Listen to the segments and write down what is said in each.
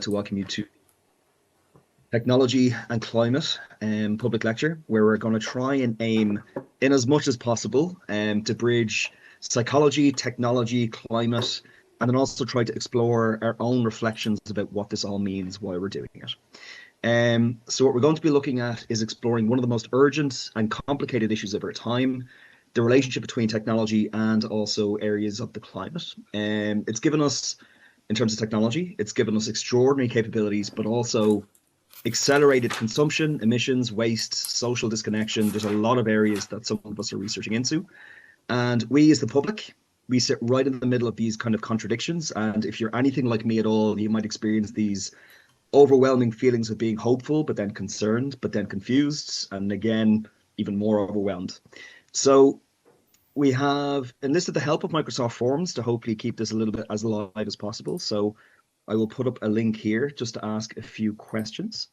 to welcome you to Technology and Climate public lecture, where we're going to try and aim, in as much as possible, to bridge psychology, technology, climate, and then also try to explore our own reflections about what this all means, why we're doing it. So what we're going to be looking at is exploring one of the most urgent and complicated issues of our time, the relationship between technology and also areas of the climate. It's given us, in terms of technology, it's given us extraordinary capabilities, but also accelerated consumption, emissions, waste, social disconnection. There's a lot of areas that some of us are researching into. And we as the public, we sit right in the middle of these kind of contradictions. And if you're anything like me at all, you might experience these overwhelming feelings of being hopeful, but then concerned, but then confused, and again, even more overwhelmed. So we have enlisted the help of Microsoft Forms to hopefully keep this a little bit as live as possible. So I will put up a link here just to ask a few questions,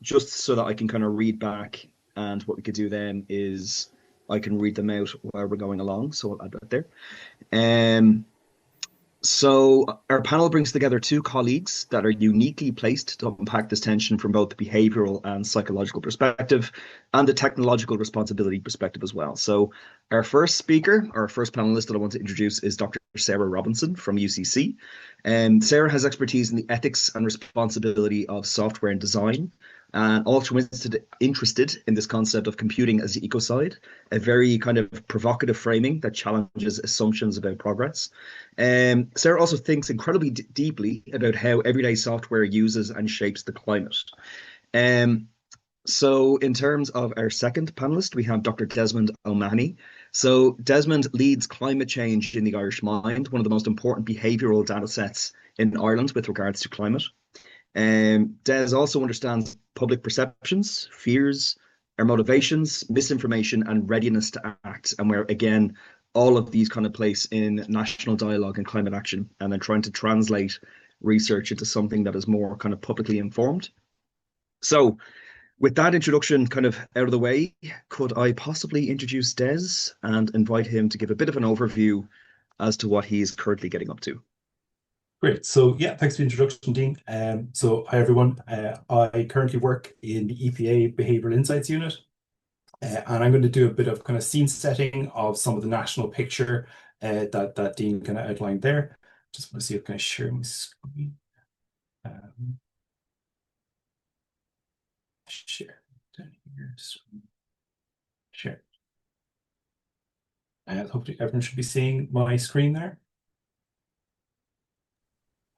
just so that I can kind of read back. And what we could do then is I can read them out while we're going along. So I'll add that there. So our panel brings together two colleagues that are uniquely placed to unpack this tension from both the behavioural and psychological perspective, and the technological responsibility perspective as well. So our first speaker, our first panelist that I want to introduce, is Dr. Sarah Robinson from UCC. Sarah has expertise in the ethics and responsibility of software and design, and also interested in this concept of computing as the ecocide, a very kind of provocative framing that challenges assumptions about progress. Sarah also thinks incredibly deeply about how everyday software uses and shapes the climate. So in terms of our second panelist, we have Dr. Desmond O'Mahony. So Desmond leads climate change in the Irish Mind, one of the most important behavioural data sets in Ireland with regards to climate. Des also understands public perceptions, fears, our motivations, misinformation, and readiness to act, and where, again, all of these kind of place in national dialogue and climate action, and then trying to translate research into something that is more kind of publicly informed. So with that introduction kind of out of the way, could I possibly introduce Des and invite him to give a bit of an overview as to what he's currently getting up to? Great. So yeah, thanks for the introduction, Dean. So hi, everyone. I currently work in the EPA Behavioural Insights Unit, and I'm going to do a bit of kind of scene setting of some of the national picture that Dean kind of outlined there. Just want to see if I can share my screen. Share down here. Share. And hopefully everyone should be seeing my screen there.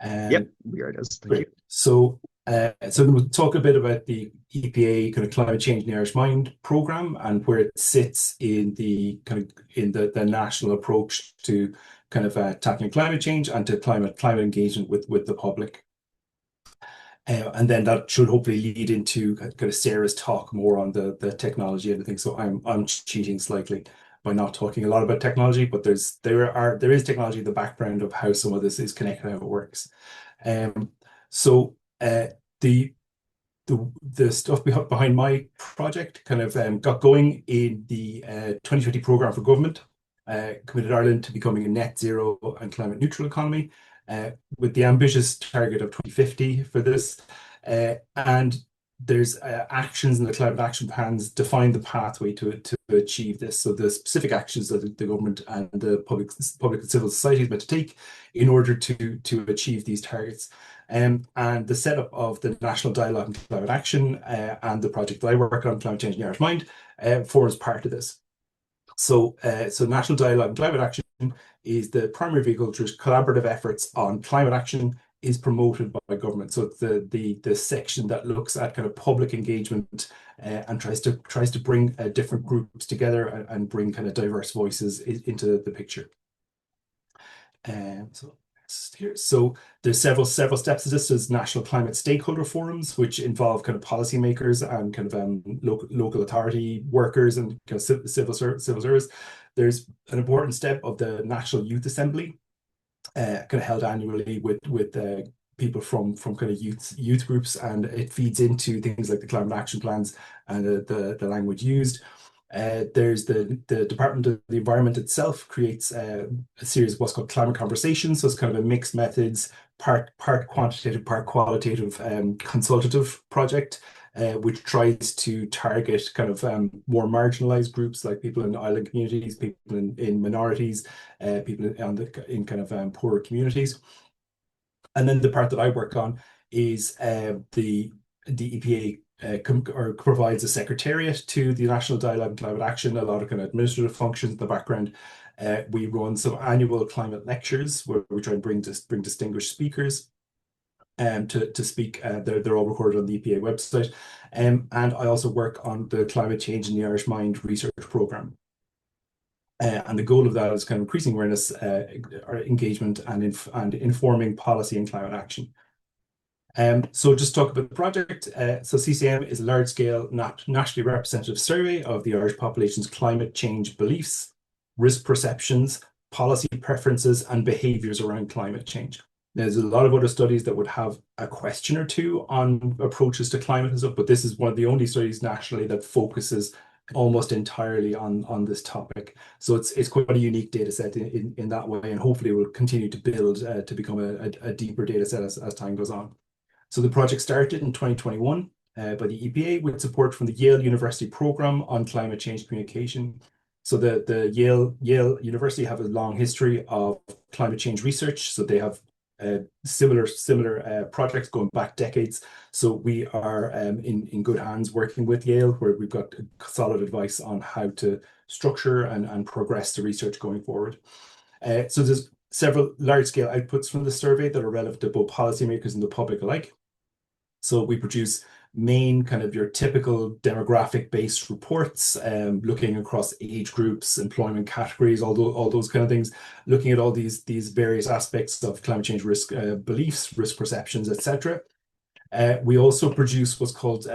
Yep, we are. Thank you. So I'm going to talk a bit about the EPA kind of climate change in the Irish Mind program and where it sits in the kind of the national approach to kind of tackling climate change and to climate engagement with the public. And then that should hopefully lead into kind of Sarah's talk more on the technology and everything. So I'm cheating slightly by not talking a lot about technology, but there is technology in the background of how some of this is connected, how it works. So the stuff behind my project kind of got going in the 2020 programme for government, committed Ireland to becoming a net zero and climate neutral economy, with the ambitious target of 2050 for this. And there's actions in the climate action plans define the pathway to achieve this. So the specific actions that the government and the public and civil society is meant to take in order to achieve these targets. And the setup of the National Dialogue on Climate Action and the project that I work on, Climate Change in the Irish Mind, forms part of this. So National Dialogue on Climate Action is the primary vehicle through collaborative efforts on climate action is promoted by government. So it's the section that looks at kind of public engagement and tries to bring different groups together and bring kind of diverse voices into the picture. So there's several steps to this. There's national climate stakeholder forums, which involve kind of policymakers and kind of local authority workers and kind of civil service. There's an important step of the National Youth Assembly, kind of held annually with people from kind of youth groups, and it feeds into things like the climate action plans and the language used. There's the Department of the Environment itself creates a series of what's called climate conversations. So it's kind of a mixed methods part quantitative, part qualitative consultative project, which tries to target kind of more marginalized groups like people in island communities, people in minorities, people in kind of poorer communities. And then the part that I work on is the EPA or provides a secretariat to the National Dialogue on Climate Action, a lot of kind of administrative functions in the background. We run some annual climate lectures where we try and bring distinguished speakers to speak. They're all recorded on the EPA website. And I also work on the Climate Change in the Irish Mind Research Program. And the goal of that is kind of increasing awareness, engagement, and informing policy and climate action. So just talk about the project. So CCIM is a large-scale, nationally representative survey of the Irish population's climate change beliefs, risk perceptions, policy preferences, and behaviours around climate change. There's a lot of other studies that would have a question or two on approaches to climate and stuff, but this is one of the only studies nationally that focuses almost entirely on this topic. So it's quite a unique data set in that way, and hopefully will continue to build to become a deeper data set as time goes on. So the project started in 2021 by the EPA with support from the Yale University Program on Climate Change Communication. So the Yale University have a long history of climate change research. So they have similar projects going back decades. So we are in good hands working with Yale, where we've got solid advice on how to structure and progress the research going forward. So there's several large-scale outputs from the survey that are relevant to both policymakers and the public alike. So we produce main kind of your typical demographic-based reports, looking across age groups, employment categories, all those kind of things, looking at all these various aspects of climate change risk beliefs, risk perceptions, etc. We also produce what's called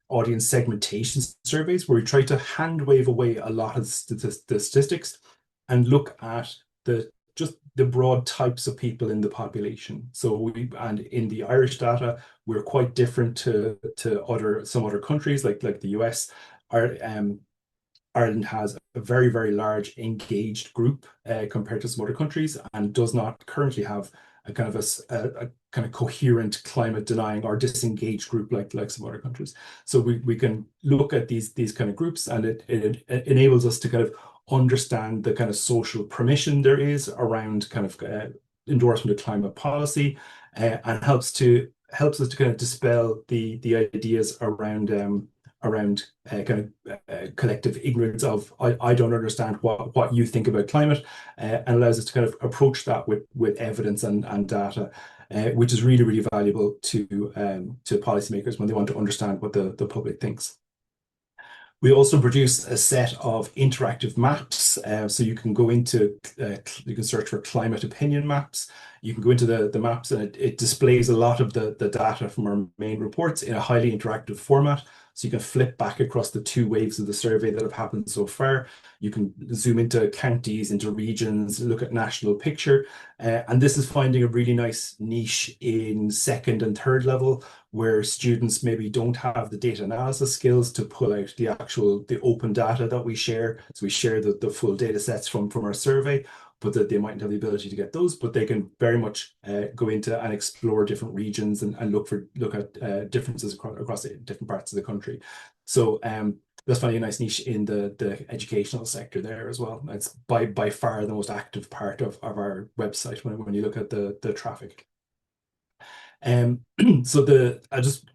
audience segmentation surveys, where we try to hand wave away a lot of the statistics and look at just the broad types of people in the population. So and in the Irish data, we're quite different to some other countries like the US. Ireland has a very, very large engaged group compared to some other countries, and does not currently have a kind of coherent climate denying or disengaged group like some other countries. So we can look at these kind of groups, and it enables us to kind of understand the kind of social permission there is around kind of endorsement of climate policy, and helps us to kind of dispel the ideas around kind of collective ignorance of I don't understand what you think about climate, and allows us to kind of approach that with evidence and data, which is really, really valuable to policymakers when they want to understand what the public thinks. We also produce a set of interactive maps. So you can go into, you can search for climate opinion maps. You can go into the maps, and it displays a lot of the data from our main reports in a highly interactive format. So you can flip back across the 2 waves of the survey that have happened so far. You can zoom into counties, into regions, look at national picture. And this is finding a really nice niche in 2nd and 3rd level, where students maybe don't have the data analysis skills to pull out the open data that we share. So we share the full data sets from our survey, but that they mightn't have the ability to get those, but they can very much go into and explore different regions and look at differences across different parts of the country. So that's finding a nice niche in the educational sector there as well. It's by far the most active part of our website when you look at the traffic. So I just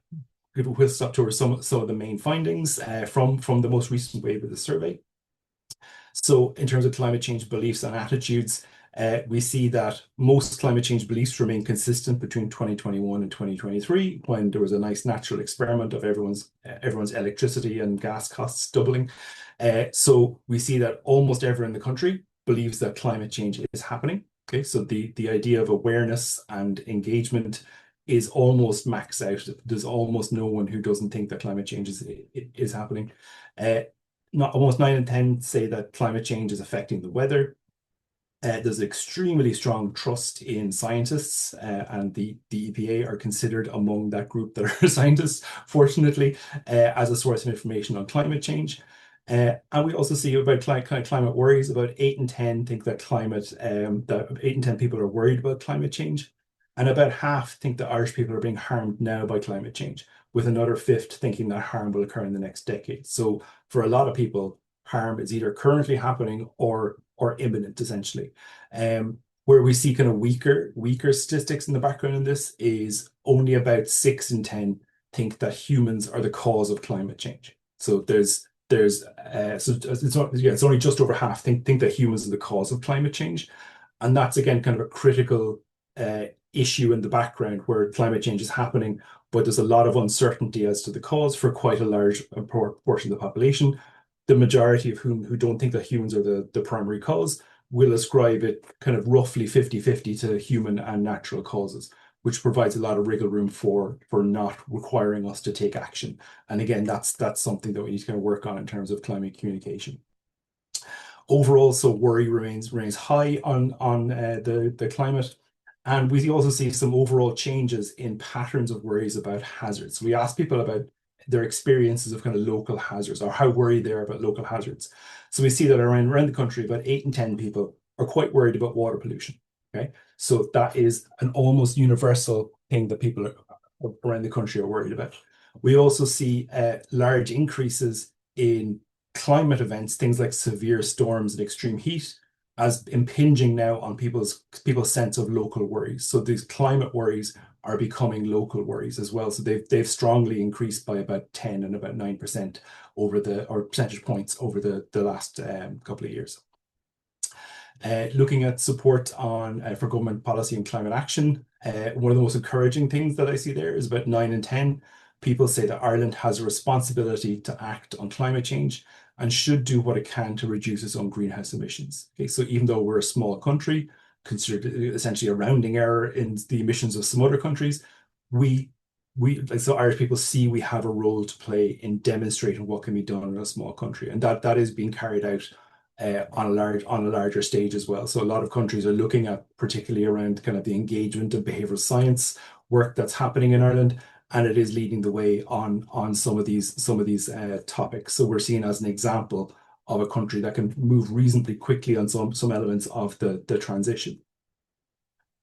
give a whistle stop to some of the main findings from the most recent wave of the survey. So in terms of climate change beliefs and attitudes, we see that most climate change beliefs remain consistent between 2021 and 2023, when there was a nice natural experiment of everyone's electricity and gas costs doubling. So we see that almost everyone in the country believes that climate change is happening. Okay, so the idea of awareness and engagement is almost maxed out. There's almost no one who doesn't think that climate change is happening. Almost 9 in 10 say that climate change is affecting the weather. There's extremely strong trust in scientists, and the EPA are considered among that group that are scientists, fortunately, as a source of information on climate change. And we also see about climate worries. About 8 in 10 think that 8 in 10 people are worried about climate change. And about half think that Irish people are being harmed now by climate change, with another fifth thinking that harm will occur in the next decade. So for a lot of people, harm is either currently happening or imminent, essentially. Where we see kind of weaker statistics in the background in this is only about 6 in 10 think that humans are the cause of climate change. So it's only just over half think that humans are the cause of climate change, and that's again kind of a critical issue in the background where climate change is happening, but there's a lot of uncertainty as to the cause for quite a large portion of the population. The majority of who don't think that humans are the primary cause will ascribe it kind of roughly 50-50 to human and natural causes, which provides a lot of wriggle room for not requiring us to take action. And again, that's something that we need to kind of work on in terms of climate communication. Overall, so worry remains high on the climate. And we also see some overall changes in patterns of worries about hazards. We ask people about their experiences of kind of local hazards or how worried they are about local hazards. So we see that around the country, about 8 in 10 people are quite worried about water pollution. Okay, so that is an almost universal thing that people around the country are worried about. We also see large increases in climate events, things like severe storms and extreme heat, as impinging now on people's sense of local worries. So these climate worries are becoming local worries as well. So they've strongly increased by about 10 and about 9% or percentage points over the last couple of years. Looking at support for government policy and climate action, one of the most encouraging things that I see there is about 9 in 10 people say that Ireland has a responsibility to act on climate change and should do what it can to reduce its own greenhouse emissions. Okay, so even though we're a small country, considered essentially a rounding error in the emissions of some other countries, so Irish people see we have a role to play in demonstrating what can be done in a small country, and that is being carried out on a larger stage as well. So a lot of countries are looking at, particularly around kind of the engagement of behavioural science work that's happening in Ireland, and it is leading the way on some of these topics. So we're seen as an example of a country that can move reasonably quickly on some elements of the transition.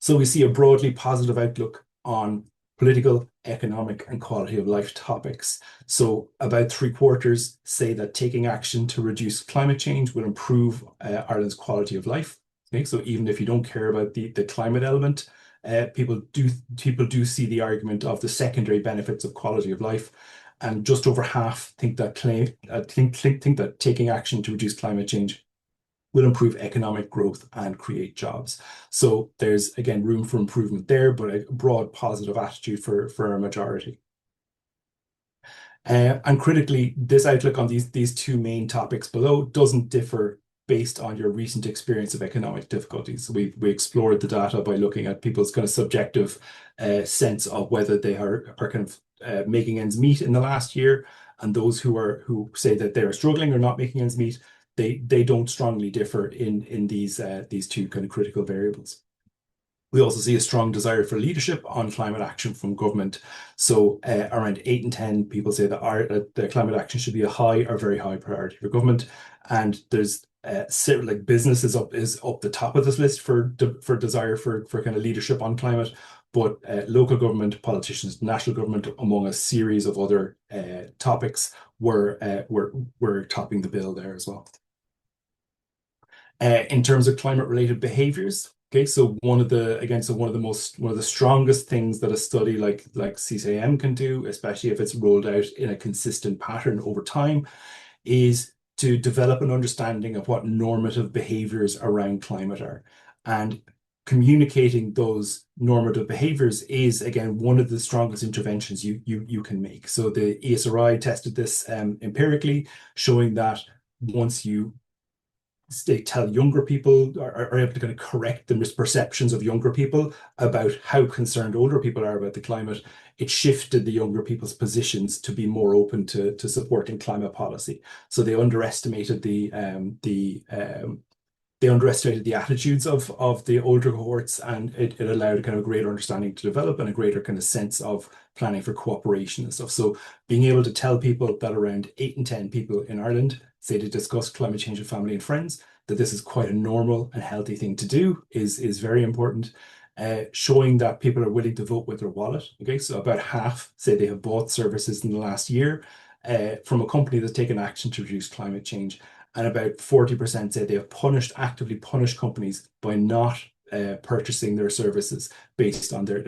So we see a broadly positive outlook on political, economic, and quality of life topics. So about 3/4 say that taking action to reduce climate change will improve Ireland's quality of life. Okay, so even if you don't care about the climate element, people do see the argument of the secondary benefits of quality of life, and just over half think that think that taking action to reduce climate change will improve economic growth and create jobs. So there's again room for improvement there, but a broad positive attitude for a majority. And critically, this outlook on these two main topics below doesn't differ based on your recent experience of economic difficulties. So we explored the data by looking at people's kind of subjective sense of whether they are kind of making ends meet in the last year, and those who say that they're struggling or not making ends meet, they don't strongly differ in these two kind of critical variables. We also see a strong desire for leadership on climate action from government. So around 8 in 10 people say that the climate action should be a high or very high priority for government. And there's like business is up the top of this list for desire for kind of leadership on climate, but local government, politicians, national government, among a series of other topics were topping the bill there as well. In terms of climate-related behaviours, okay, so one of the strongest things that a study like CCIM can do, especially if it's rolled out in a consistent pattern over time, is to develop an understanding of what normative behaviours around climate are. And communicating those normative behaviours is, again, one of the strongest interventions you can make. So the ESRI tested this empirically, showing that once they tell younger people, are able to kind of correct the misperceptions of younger people about how concerned older people are about the climate, it shifted the younger people's positions to be more open to supporting climate policy. So they underestimated the attitudes of the older cohorts, and it allowed a kind of greater understanding to develop and a greater kind of sense of planning for cooperation and stuff. So being able to tell people that around 8 in 10 people in Ireland say to discuss climate change with family and friends, that this is quite a normal and healthy thing to do is very important. showing that people are willing to vote with their wallet. Okay, so about half say they have bought services in the last year from a company that's taken action to reduce climate change, and about 40% say they have actively punished companies by not purchasing their services based on their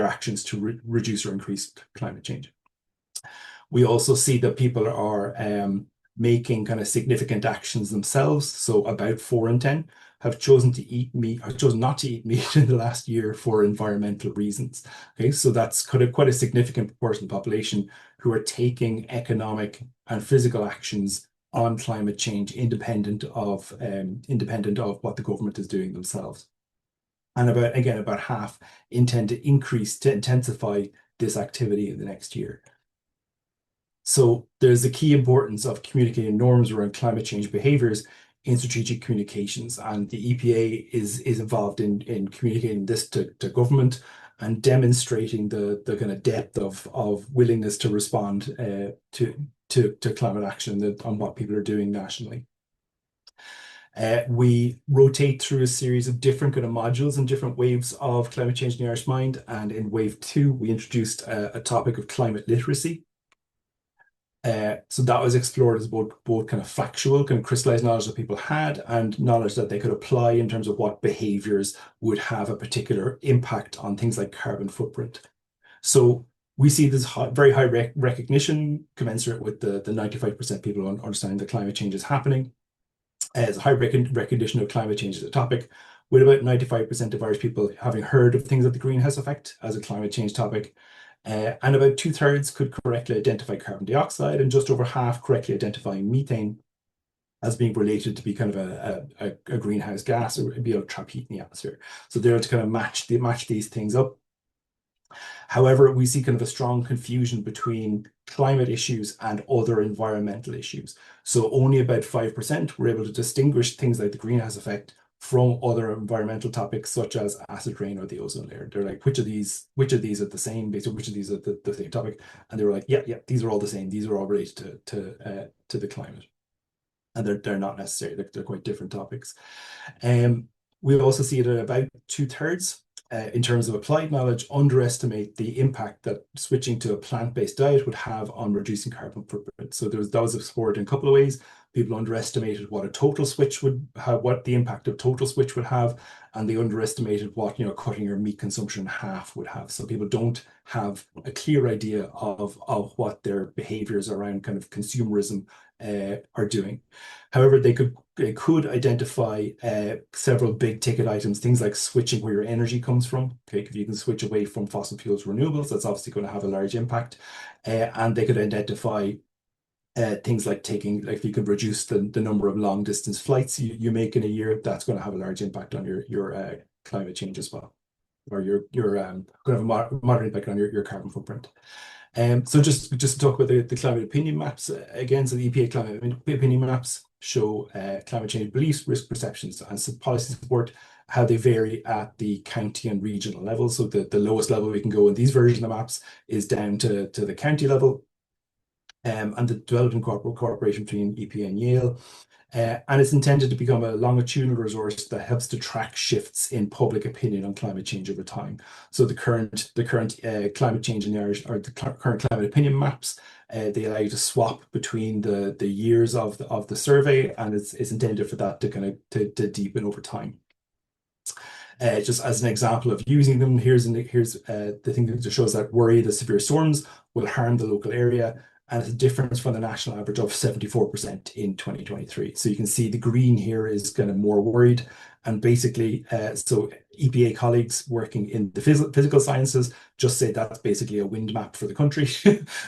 actions to reduce or increase climate change. We also see that people are making kind of significant actions themselves. So about 4 in 10 have chosen to eat meat, or chosen not to eat meat in the last year for environmental reasons. Okay, so that's quite a significant proportion of the population who are taking economic and physical actions on climate change, independent of what the government is doing themselves. And about half intend to intensify this activity in the next year. So there's the key importance of communicating norms around climate change behaviors in strategic communications, and the EPA is involved in communicating this to government and demonstrating the kind of depth of willingness to respond to climate action on what people are doing nationally. We rotate through a series of different kind of modules and different waves of climate change in the Irish Mind, and in wave 2 we introduced a topic of climate literacy. So that was explored as both kind of factual, kind of crystallized knowledge that people had, and knowledge that they could apply in terms of what behaviors would have a particular impact on things like carbon footprint. So we see this very high recognition commensurate with the 95% people understanding that climate change is happening. There's a high recognition of climate change as a topic, with about 95% of Irish people having heard of things like the greenhouse effect as a climate change topic. And about 2/3 could correctly identify carbon dioxide, and just over half correctly identifying methane as being related to be kind of a greenhouse gas, or be able to trap heat in the atmosphere. So they're to kind of match these things up. However, we see kind of a strong confusion between climate issues and other environmental issues. So only about 5% were able to distinguish things like the greenhouse effect from other environmental topics such as acid rain or the ozone layer. They're like, which of these are the same, basically, which of these are the same topic? And they were like, yeah, these are all the same. These are all related to the climate. And they're not necessarily, they're quite different topics. We also see it at about 2/3 in terms of applied knowledge, underestimate the impact that switching to a plant-based diet would have on reducing carbon footprint. So that was explored in a couple of ways. People underestimated what a total switch would have, what the impact of total switch would have, and they underestimated what cutting your meat consumption in half would have. So people don't have a clear idea of what their behaviors around kind of consumerism are doing. However, they could identify several big ticket items, things like switching where your energy comes from. Okay, if you can switch away from fossil fuels to renewables, that's obviously going to have a large impact. And they could identify things like if you could reduce the number of long distance flights you make in a year, that's going to have a large impact on your climate change as well, or your going to have a moderate impact on your carbon footprint. So just to talk about the climate opinion maps again. So the EPA climate opinion maps show climate change beliefs, risk perceptions, and policy support, how they vary at the county and regional level. So the lowest level we can go in these versions of maps is down to the county level. And the development cooperation between EPA and Yale. And it's intended to become a longitudinal resource that helps to track shifts in public opinion on climate change over time. So the current climate change in the Irish, or the current climate opinion maps, they allow you to swap between the years of the survey, and it's intended for that to kind of to deepen over time. Just as an example of using them, here's the thing that shows that worry that severe storms will harm the local area, and it's a difference from the national average of 74% in 2023. So you can see the green here is kind of more worried, and basically, so EPA colleagues working in the physical sciences just say that's basically a wind map for the country.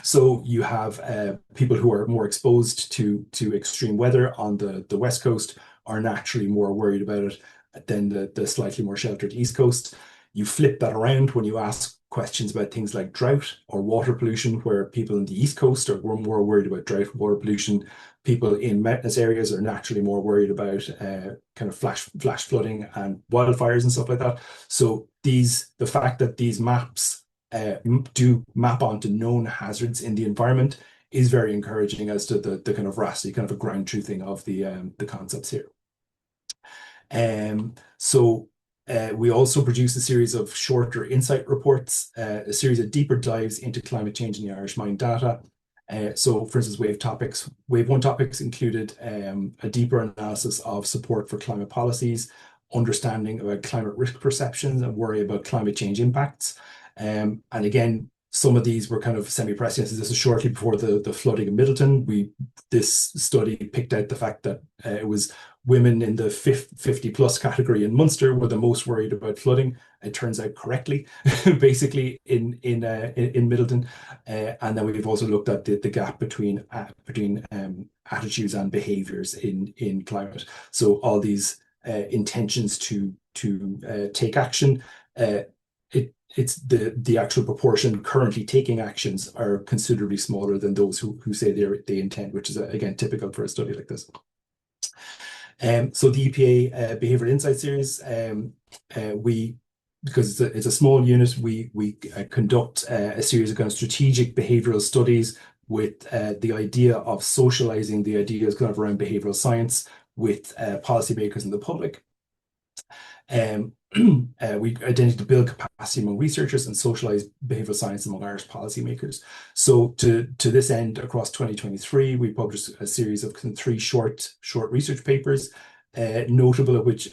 So you have people who are more exposed to extreme weather on the west coast are naturally more worried about it than the slightly more sheltered east coast. You flip that around when you ask questions about things like drought or water pollution, where people in the east coast are more worried about drought and water pollution. People in mountainous areas are naturally more worried about kind of flash flooding and wildfires and stuff like that. So the fact that these maps do map onto known hazards in the environment is very encouraging as to the kind of veracity, kind of a ground truthing of the concepts here. So We also produce a series of shorter insight reports, a series of deeper dives into climate change in the Irish Mind data. So, for instance, Wave 1 topics included a deeper analysis of support for climate policies, understanding about climate risk perceptions, and worry about climate change impacts. And again, some of these were kind of semi-prescient. This is shortly before the flooding in Middleton. This study picked out the fact that it was women in the 50 plus category in Munster were the most worried about flooding. It turns out correctly, basically in Middleton. And then we've also looked at the gap between attitudes and behaviours in climate. So all these intentions to take action. It's the actual proportion currently taking actions are considerably smaller than those who say they intend, which is again typical for a study like this. So the EPA Behavioural Insight Series, because it's a small unit, we conduct a series of kind of strategic behavioural studies with the idea of socialising the ideas kind of around behavioural science with policymakers and the public. We identify to build capacity among researchers and socialise behavioural science among Irish policymakers. So to this end, across 2023, we published a series of 3 short research papers, notable of which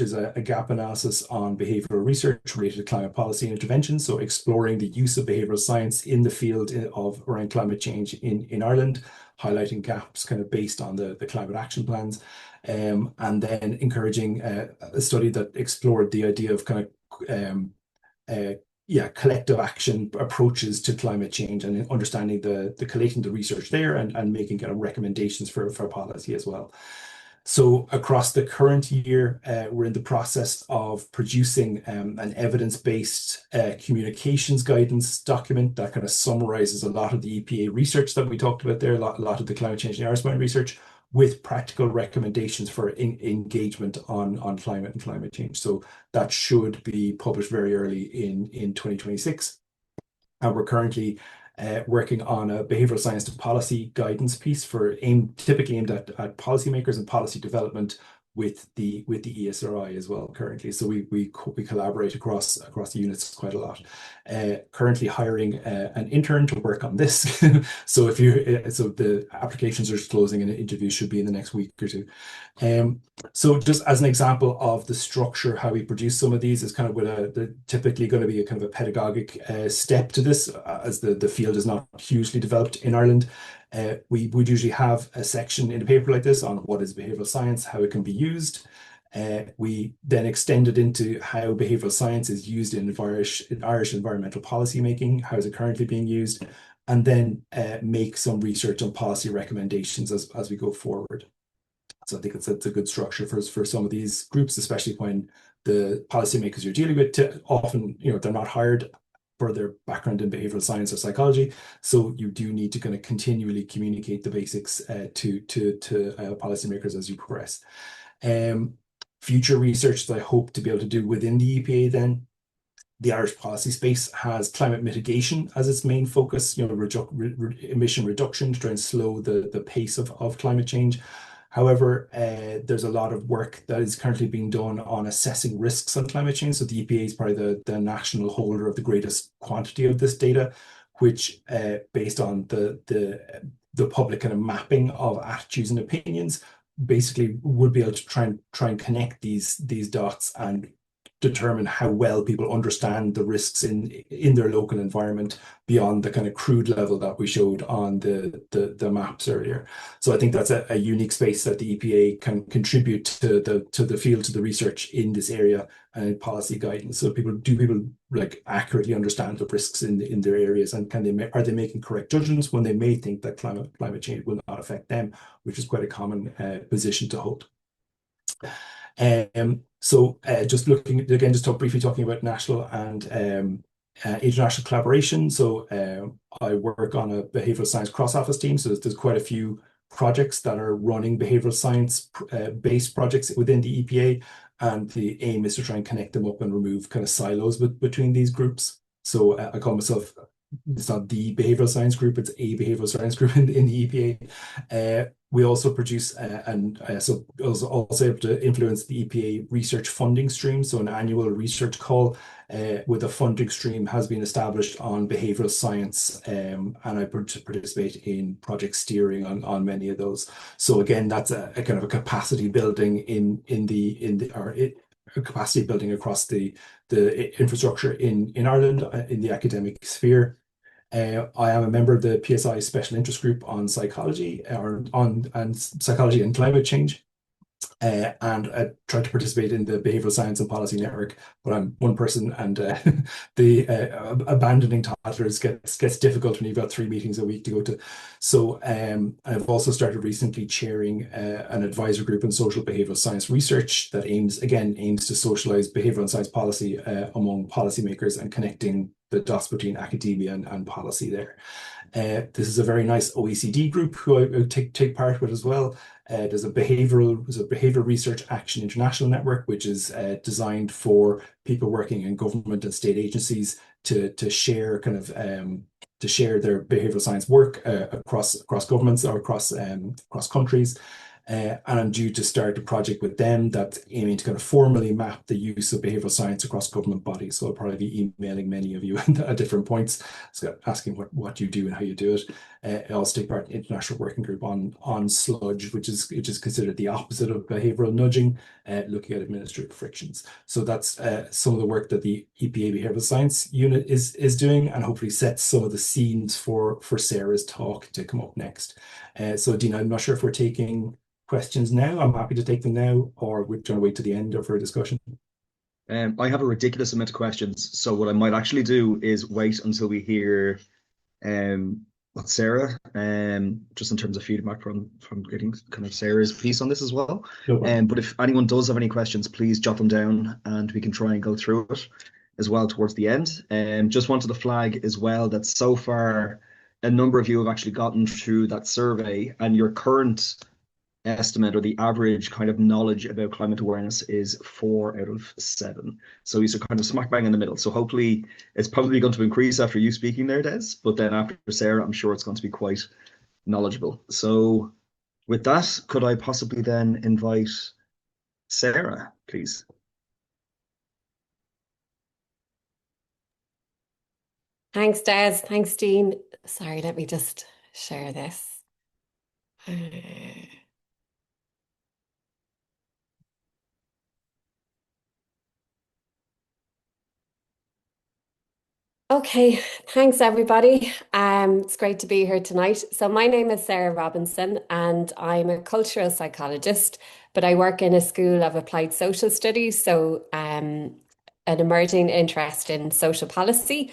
is a gap analysis on behavioural research related to climate policy and intervention. So exploring the use of behavioural science in the field of around climate change in Ireland, highlighting gaps kind of based on the climate action plans. And then encouraging a study that explored the idea of kind of collective action approaches to climate change and understanding collating the research there and making kind of recommendations for policy as well. So across the current year, we're in the process of producing an evidence-based communications guidance document that kind of summarizes a lot of the EPA research that we talked about there, a lot of the climate change and Irish Mind research, with practical recommendations for engagement on climate and climate change. So that should be published very early in 2026. And we're currently working on a behavioural science to policy guidance piece typically aimed at policymakers and policy development with the ESRI as well currently. So we collaborate across the units quite a lot. Currently hiring an intern to work on this. So the applications are closing and interviews should be in the next week or two. So just as an example of the structure, how we produce some of these is kind of with typically going to be a kind of a pedagogic step to this, as the field is not hugely developed in Ireland. We would usually have a section in a paper like this on what is behavioural science, how it can be used. We then extend it into how behavioural science is used in Irish environmental policy making, how is it currently being used, and then make some research on policy recommendations as we go forward. So I think it's a good structure for some of these groups, especially when the policymakers you're dealing with often, they're not hired for their background in behavioral science or psychology. So you do need to kind of continually communicate the basics to policymakers as you progress. Future research that I hope to be able to do within the EPA then, the Irish policy space has climate mitigation as its main focus, emission reduction to try and slow the pace of climate change. However, there's a lot of work that is currently being done on assessing risks on climate change. So the EPA is probably the national holder of the greatest quantity of this data, which based on the public kind of mapping of attitudes and opinions, basically would be able to try and connect these dots and determine how well people understand the risks in their local environment beyond the kind of crude level that we showed on the maps earlier. So I think that's a unique space that the EPA can contribute to the field, to the research in this area and policy guidance. So people like accurately understand the risks in their areas, and are they making correct judgments when they may think that climate change will not affect them, which is quite a common position to hold. Just looking again, briefly talking about national and international collaboration. So I work on a behavioral science cross-office team. So there's quite a few projects that are running behavioral science based projects within the EPA, and the aim is to try and connect them up and remove kind of silos between these groups. So I call myself, it's not the behavioral science group, it's a behavioral science group in the EPA. We also produce so I was also able to influence the EPA research funding stream. So an annual research call with a funding stream has been established on behavioral science, and I participate in project steering on many of those. So again, that's a kind of a capacity building capacity building across the infrastructure in Ireland in the academic sphere. I am a member of the PSI Special Interest Group on psychology and psychology and climate change. And I try to participate in the Behavioural Science and Policy Network, but I'm one person, and the abandoning toddlers gets difficult when you've got 3 meetings a week to go to. So I've also started recently chairing an advisor group on social behavioural science research that aims to socialise behavioural and science policy among policymakers and connecting the dots between academia and policy there. This is a very nice OECD group who I take part with as well. There's a behavioral research action international network, which is designed for people working in government and state agencies to share their behavioral science work across governments or across countries. And I'm due to start a project with them that's aiming to kind of formally map the use of behavioral science across government bodies. So I'll probably be emailing many of you at different points, so asking what you do and how you do it. I also take part in an international working group on sludge, which is considered the opposite of behavioral nudging, looking at administrative frictions. So that's some of the work that the EPA Behavioral Science Unit is doing, and hopefully sets some of the scenes for Sarah's talk to come up next. So Dina, I'm not sure if we're taking questions now. I'm happy to take them now, or we're trying to wait to the end for a discussion. I have a ridiculous amount of questions, so what I might actually do is wait until we hear what Sarah, just in terms of feedback from getting kind of Sarah's piece on this as well. No but if anyone does have any questions, please jot them down and we can try and go through it as well towards the end. Just wanted to flag as well that so far a number of you have actually gotten through that survey, and your current estimate or the average kind of knowledge about climate awareness is 4 out of 7. So these are kind of smack bang in the middle. So hopefully it's probably going to increase after you speaking there, Des, but then after Sarah, I'm sure it's going to be quite knowledgeable. So with that, could I possibly then invite Sarah, please? Thanks, Des. Thanks, Dean. Sorry, let me just share this. Okay, thanks everybody. It's great to be here tonight. So my name is Sarah Robinson and I'm a cultural psychologist, but I work in a school of applied social studies, so an emerging interest in social policy.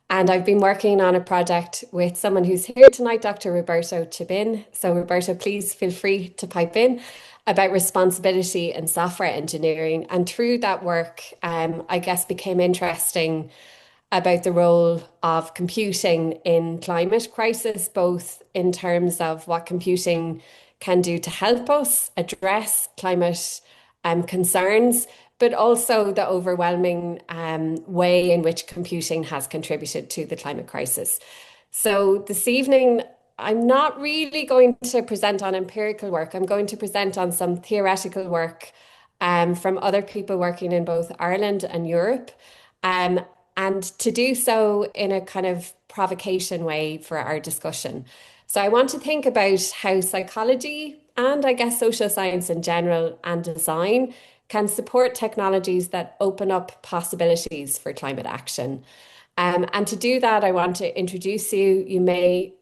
And I've been working on a project with someone who's here tonight, Dr. Roberto Chabin. So Roberto, please feel free to pipe in about responsibility and software engineering. And through that work, I guess became interesting about the role of computing in climate crisis, both in terms of what computing can do to help us address climate concerns, but also the overwhelming way in which computing has contributed to the climate crisis. So this evening, I'm not really going to present on empirical work. I'm going to present on some theoretical work from other people working in both Ireland and Europe. And to do so in a kind of provocation way for our discussion. So I want to think about how psychology and I guess social science in general and design can support technologies that open up possibilities for climate action. And to do that, I want to introduce you. You may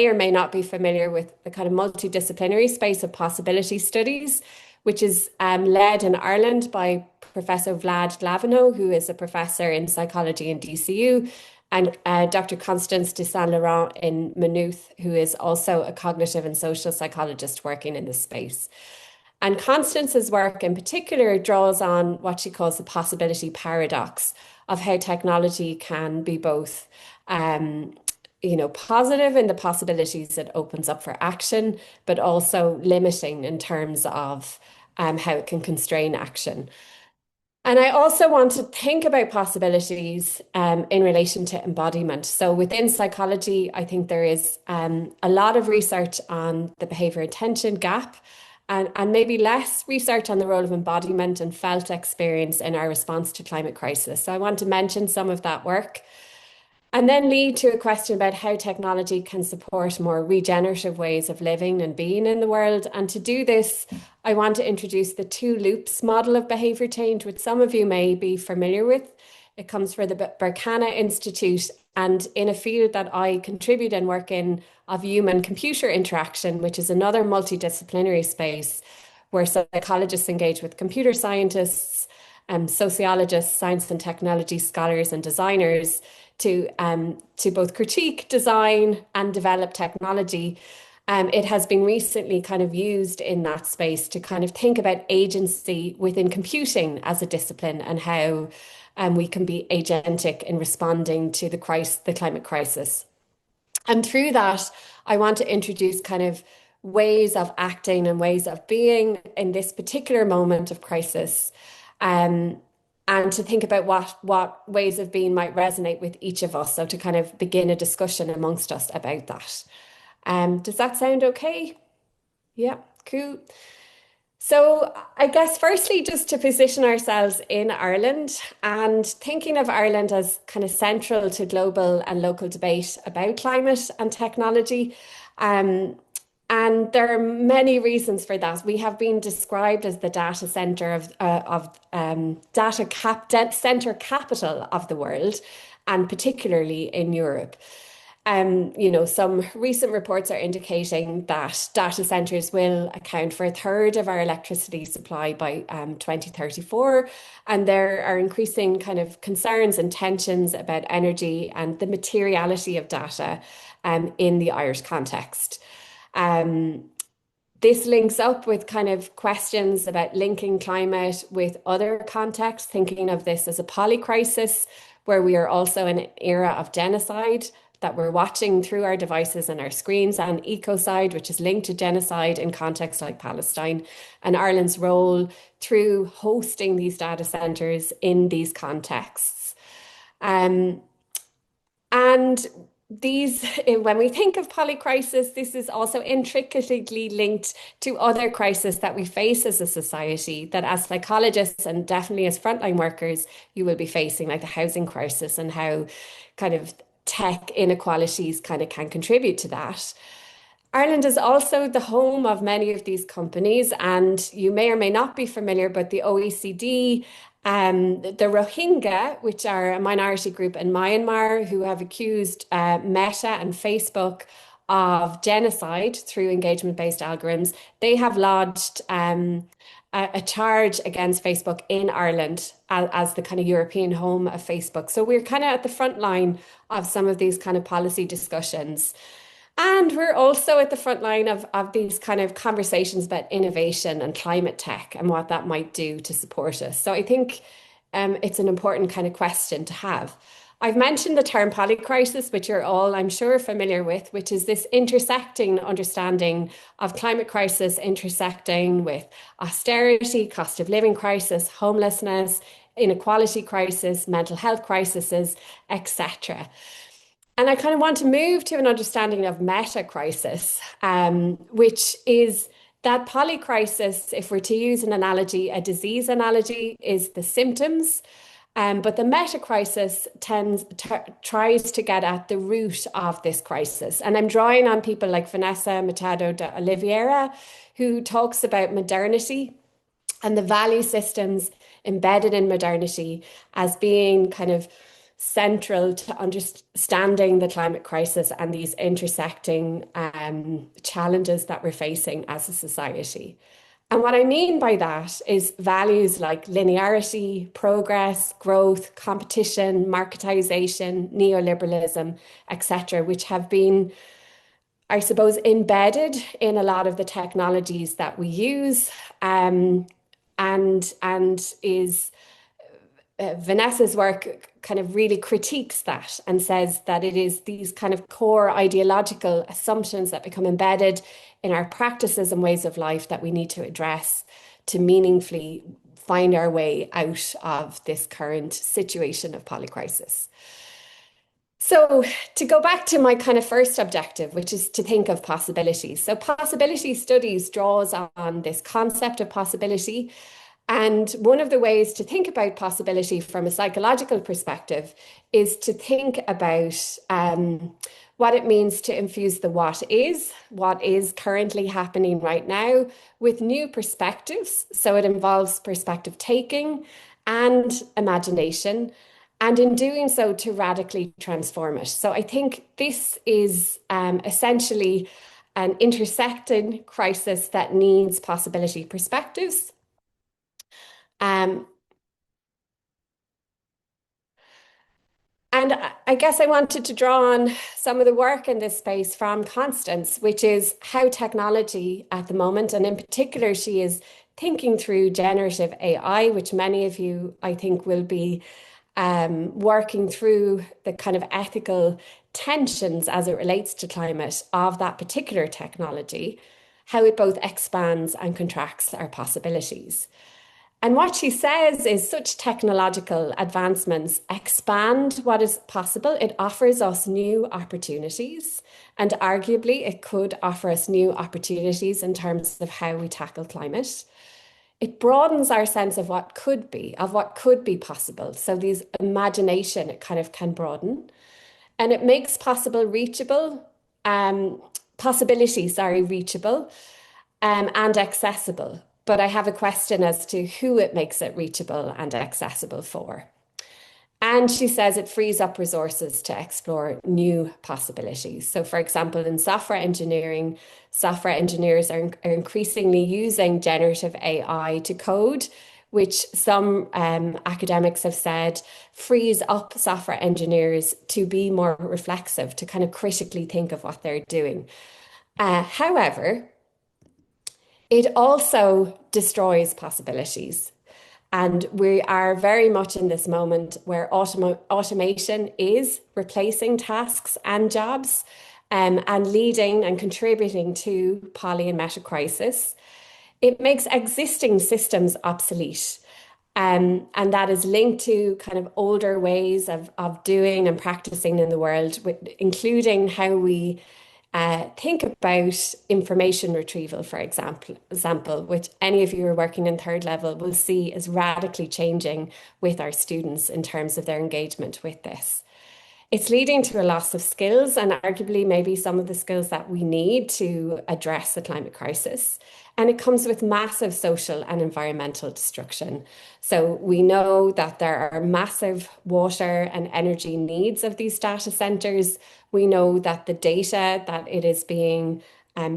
or may not be familiar with the kind of multidisciplinary space of possibility studies, which is led in Ireland by Professor Vlad Glavino, who is a professor in psychology in DCU, and Dr. Constance de Saint-Laurent in Maynooth, who is also a cognitive and social psychologist working in this space. And Constance's work in particular draws on what she calls the possibility paradox of how technology can be both positive in the possibilities it opens up for action, but also limiting in terms of how it can constrain action. And I also want to think about possibilities in relation to embodiment. So within psychology, I think there is a lot of research on the behavior attention gap, and maybe less research on the role of embodiment and felt experience in our response to climate crisis. So I want to mention some of that work. And then lead to a question about how technology can support more regenerative ways of living and being in the world. And to do this, I want to introduce the two loops model of behaviour change, which some of you may be familiar with. It comes from the Berkana Institute, and in a field that I contribute and work in of human-computer interaction, which is another multidisciplinary space where psychologists engage with computer scientists, sociologists, science and technology scholars and designers to both critique, design and develop technology. It has been recently kind of used in that space to kind of think about agency within computing as a discipline and how we can be agentic in responding to the climate crisis. And through that, I want to introduce kind of ways of acting and ways of being in this particular moment of crisis. And to think about what ways of being might resonate with each of us. So to kind of begin a discussion amongst us about that. Does that sound okay? Yeah, cool. So I guess firstly, just to position ourselves in Ireland and thinking of Ireland as kind of central to global and local debate about climate and technology. And there are many reasons for that. We have been described as the data center center capital of the world, and particularly in Europe. Some recent reports are indicating that data centers will account for a third of our electricity supply by 2034. And there are increasing kind of concerns and tensions about energy and the materiality of data in the Irish context. This links up with kind of questions about linking climate with other contexts, thinking of this as a polycrisis, where we are also in an era of genocide that we're watching through our devices and our screens, and ecocide, which is linked to genocide in contexts like Palestine, and Ireland's role through hosting these data centres in these contexts. And when we think of polycrisis, this is also intricately linked to other crises that we face as a society, that as psychologists and definitely as frontline workers, you will be facing, like the housing crisis and how kind of tech inequalities kind of can contribute to that. Ireland is also the home of many of these companies, and you may or may not be familiar, but the OECD, the Rohingya, which are a minority group in Myanmar who have accused Meta and Facebook of genocide through engagement-based algorithms, they have lodged a charge against Facebook in Ireland as the kind of European home of Facebook. So we're kind of at the front line of some of these kind of policy discussions. And we're also at the front line of these kind of conversations about innovation and climate tech and what that might do to support us. So I think it's an important kind of question to have. I've mentioned the term polycrisis, which you're all, I'm sure, familiar with, which is this intersecting understanding of climate crisis intersecting with austerity, cost of living crisis, homelessness, inequality crisis, mental health crises, etc. And I kind of want to move to an understanding of meta crisis, which is that polycrisis, if we're to use an analogy, a disease analogy, is the symptoms. But the meta crisis tries to get at the root of this crisis. And I'm drawing on people like Vanessa Machado de Oliveira, who talks about modernity and the value systems embedded in modernity as being kind of central to understanding the climate crisis and these intersecting challenges that we're facing as a society. And what I mean by that is values like linearity, progress, growth, competition, marketization, neoliberalism, etc., which have been, I suppose, embedded in a lot of the technologies that we use, and is Vanessa's work kind of really critiques that and says that it is these kind of core ideological assumptions that become embedded in our practices and ways of life that we need to address to meaningfully find our way out of this current situation of polycrisis. So to go back to my kind of first objective, which is to think of possibilities. So possibility studies draws on this concept of possibility. And one of the ways to think about possibility from a psychological perspective is to think about what it means to infuse the what is currently happening right now, with new perspectives. So it involves perspective taking and imagination, and in doing so, to radically transform it. So I think this is essentially an intersecting crisis that needs possibility perspectives. And I guess I wanted to draw on some of the work in this space from Constance, which is how technology at the moment, and in particular, she is thinking through generative AI, which many of you, I think, will be working through the kind of ethical tensions as it relates to climate of that particular technology, how it both expands and contracts our possibilities. And what she says is such technological advancements expand what is possible. It offers us new opportunities, and arguably it could offer us new opportunities in terms of how we tackle climate. It broadens our sense of what could be possible. So these imagination, it kind of can broaden, and it makes possibility, reachable and accessible. But I have a question as to who it makes it reachable and accessible for. And she says it frees up resources to explore new possibilities. So, for example, in software engineering, software engineers are increasingly using generative AI to code, which some academics have said frees up software engineers to be more reflexive, to kind of critically think of what they're doing. However, it also destroys possibilities. And we are very much in this moment where automation is replacing tasks and jobs, and leading and contributing to poly and meta crisis. It makes existing systems obsolete. And that is linked to kind of older ways of doing and practicing in the world, including how we think about information retrieval, for example, which any of you who are working in third level will see is radically changing with our students in terms of their engagement with this. It's leading to a loss of skills, and arguably maybe some of the skills that we need to address the climate crisis. And it comes with massive social and environmental destruction. So we know that there are massive water and energy needs of these data centers. We know that the data that it is being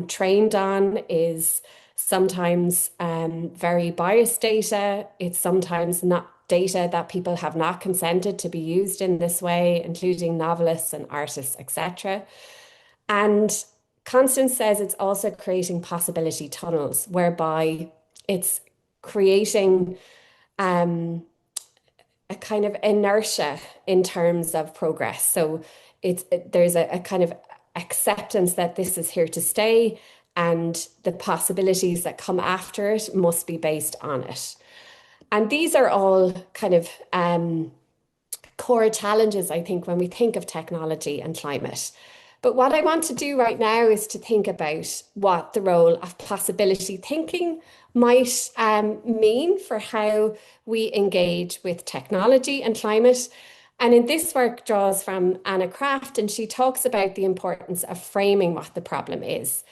trained on is sometimes very biased data. It's sometimes not data that people have not consented to be used in this way, including novelists and artists, etc. And Constance says it's also creating possibility tunnels, whereby it's creating a kind of inertia in terms of progress. So there's a kind of acceptance that this is here to stay, and the possibilities that come after it must be based on it. And these are all kind of core challenges, I think, when we think of technology and climate. But what I want to do right now is to think about what the role of possibility thinking might mean for how we engage with technology and climate. And in this work draws from Anna Kraft, and she talks about the importance of framing what the problem is.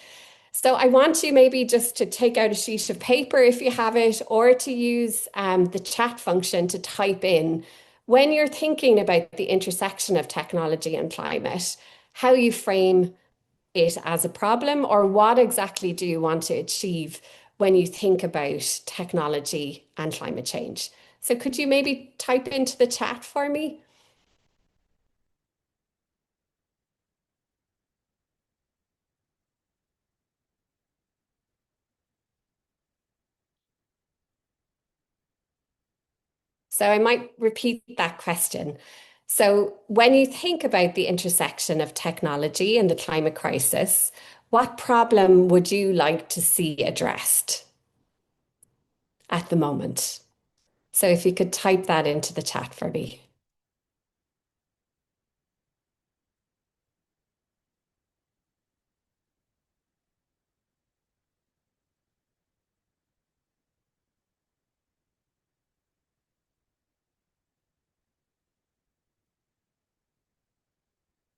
So I want you maybe just to take out a sheet of paper if you have it, or to use the chat function to type in, when you're thinking about the intersection of technology and climate, how you frame it as a problem, or what exactly do you want to achieve when you think about technology and climate change. So could you maybe type into the chat for me? So I might repeat that question. So when you think about the intersection of technology and the climate crisis, what problem would you like to see addressed at the moment? So if you could type that into the chat for me.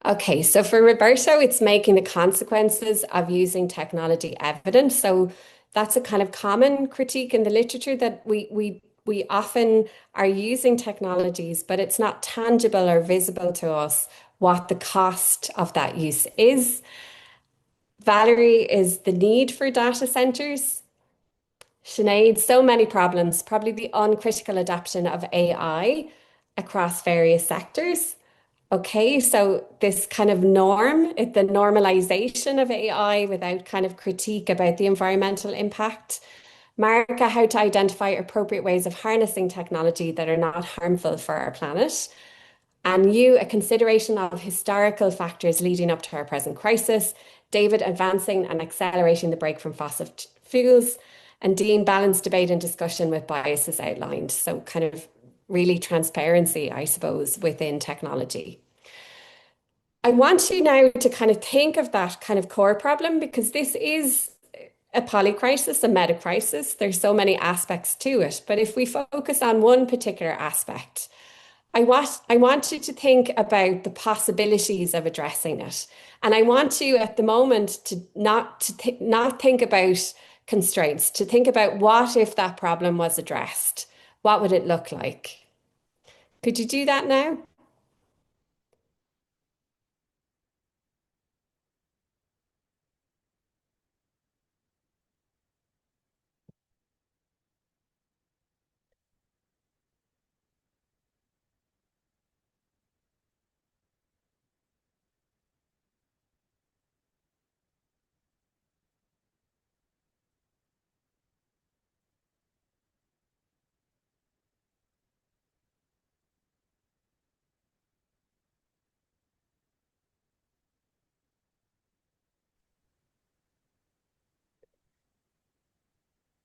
Okay, so for Roberto, it's making the consequences of using technology evident. So that's a kind of common critique in the literature that we often are using technologies, but it's not tangible or visible to us what the cost of that use is. Valerie is the need for data centers. Sinead, so many problems, probably the uncritical adoption of AI across various sectors. Okay, so this kind of the normalization of AI without kind of critique about the environmental impact. Marika, how to identify appropriate ways of harnessing technology that are not harmful for our planet. And you, a consideration of historical factors leading up to our present crisis. David, advancing and accelerating the break from fossil fuels. And Dean, balanced debate and discussion with biases outlined. So kind of really transparency, I suppose, within technology. I want you now to kind of think of that kind of core problem, because this is a polycrisis, a meta crisis. There's so many aspects to it. But if we focus on one particular aspect, I want you to think about the possibilities of addressing it. And I want you at the moment to not think about constraints, to think about what if that problem was addressed? What would it look like? Could you do that now?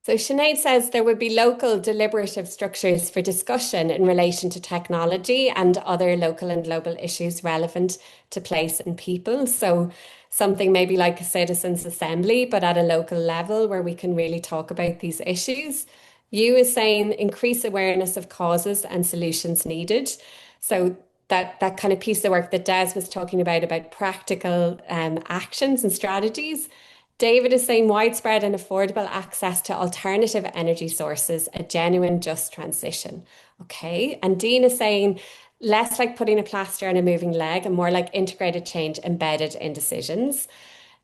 So Sinead says there would be local deliberative structures for discussion in relation to technology and other local and global issues relevant to place and people. So something maybe like a citizens' assembly, but at a local level where we can really talk about these issues. You is saying increase awareness of causes and solutions needed. So that kind of piece of work that Des was talking about practical actions and strategies. David is saying widespread and affordable access to alternative energy sources, a genuine just transition. Okay. And Dean is saying less like putting a plaster on a moving leg and more like integrated change embedded in decisions.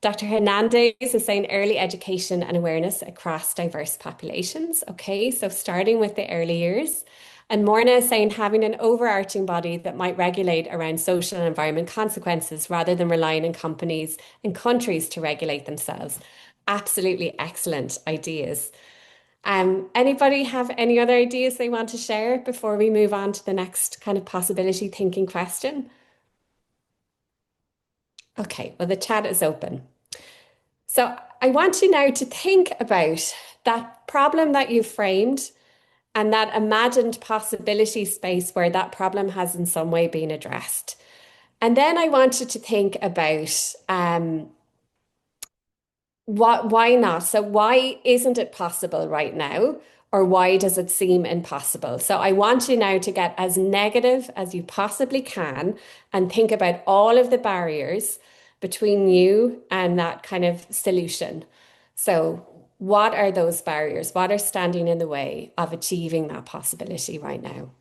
Dr. Hernandez is saying early education and awareness across diverse populations. Okay. So starting with the early years. And Morna is saying having an overarching body that might regulate around social and environment consequences rather than relying on companies and countries to regulate themselves. Absolutely excellent ideas. Anybody have any other ideas they want to share before we move on to the next kind of possibility thinking question? Okay, well, the chat is open. So I want you now to think about that problem that you framed and that imagined possibility space where that problem has in some way been addressed. And then I want you to think about why not? So why isn't it possible right now? Or why does it seem impossible? So I want you now to get as negative as you possibly can and think about all of the barriers between you and that kind of solution. So what are those barriers? What are standing in the way of achieving that possibility right now?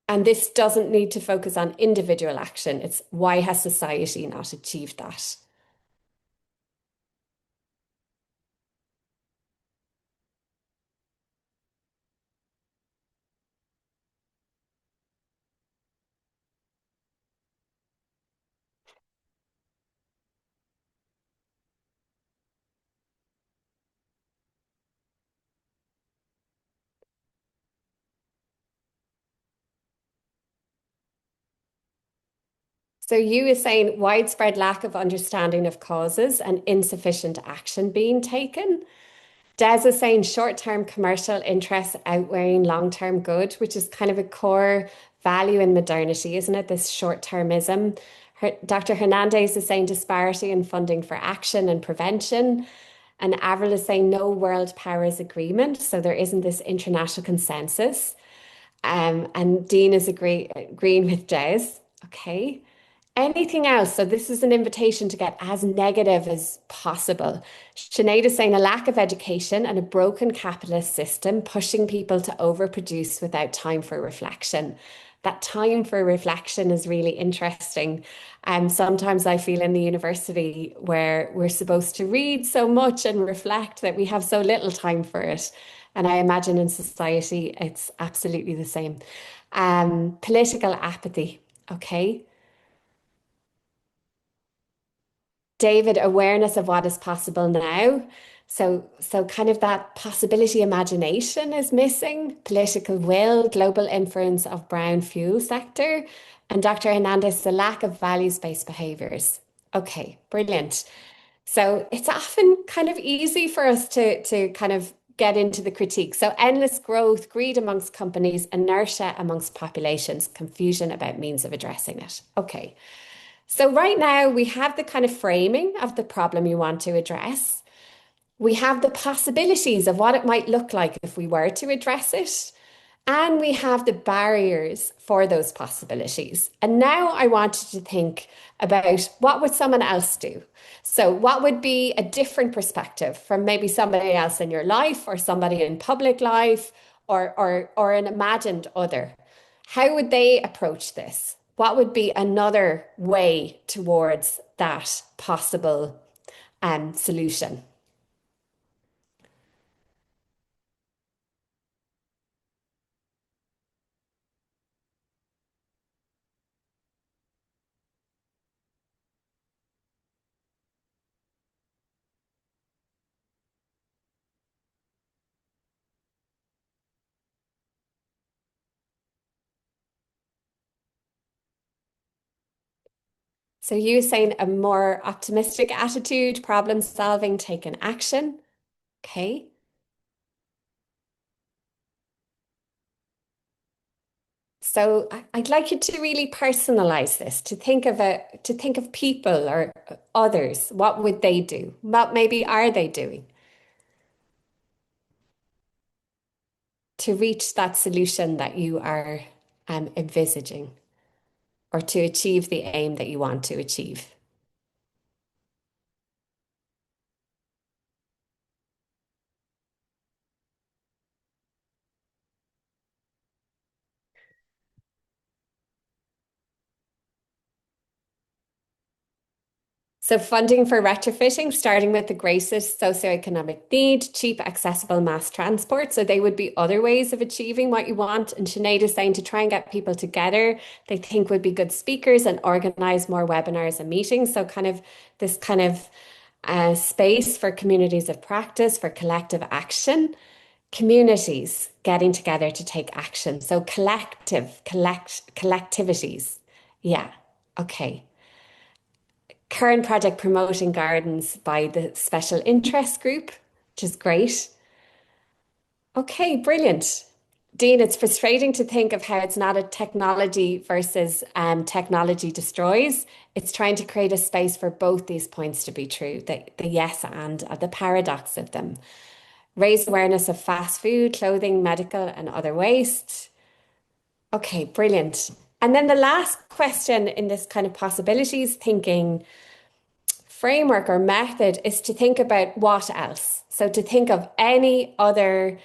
And this doesn't need to focus on individual action. It's why has society not achieved that? So you were saying widespread lack of understanding of causes and insufficient action being taken. Des is saying short-term commercial interests outweighing long-term good, which is kind of a core value in modernity, isn't it? This short-termism. Dr. Hernandez is saying disparity in funding for action and prevention. And Avril is saying no world powers agreement. So there isn't this international consensus. And Dean is agreeing with Des. Okay. Anything else? So this is an invitation to get as negative as possible. Sinead is saying a lack of education and a broken capitalist system pushing people to overproduce without time for reflection. That time for reflection is really interesting. Sometimes I feel in the university where we're supposed to read so much and reflect that we have so little time for it. And I imagine in society, it's absolutely the same. Political apathy. Okay. David, awareness of what is possible now. So kind of that possibility imagination is missing, political will, global influence of brown fuel sector, and Dr. Hernandez, the lack of values-based behaviors. Okay, brilliant. So it's often kind of easy for us to kind of get into the critique. So endless growth, greed amongst companies, inertia amongst populations, confusion about means of addressing it. Okay. So right now we have the kind of framing of the problem you want to address. We have the possibilities of what it might look like if we were to address it. And we have the barriers for those possibilities. And now I want you to think about what would someone else do? So what would be a different perspective from maybe somebody else in your life or somebody in public life or an imagined other? How would they approach this? What would be another way towards that possible solution? So you saying a more optimistic attitude, problem solving, taking action. Okay. So I'd like you to really personalize this, to think of people or others. What would they do? What maybe are they doing to reach that solution that you are envisaging or to achieve the aim that you want to achieve? So funding for retrofitting, starting with the greatest socioeconomic need, cheap, accessible mass transport. So they would be other ways of achieving what you want. And Sinead is saying to try and get people together, they think would be good speakers and organize more webinars and meetings. So kind of this kind of space for communities of practice, for collective action, communities getting together to take action. So collectivities. Yeah. Okay. Current project promoting gardens by the special interest group, which is great. Okay, brilliant. Dean, it's frustrating to think of how it's not a technology versus technology destroys. It's trying to create a space for both these points to be true, the yes and the paradox of them. Raise awareness of fast food, clothing, medical, and other waste. Okay, brilliant. And then the last question in this kind of possibilities thinking framework or method is to think about what else. So to think of any other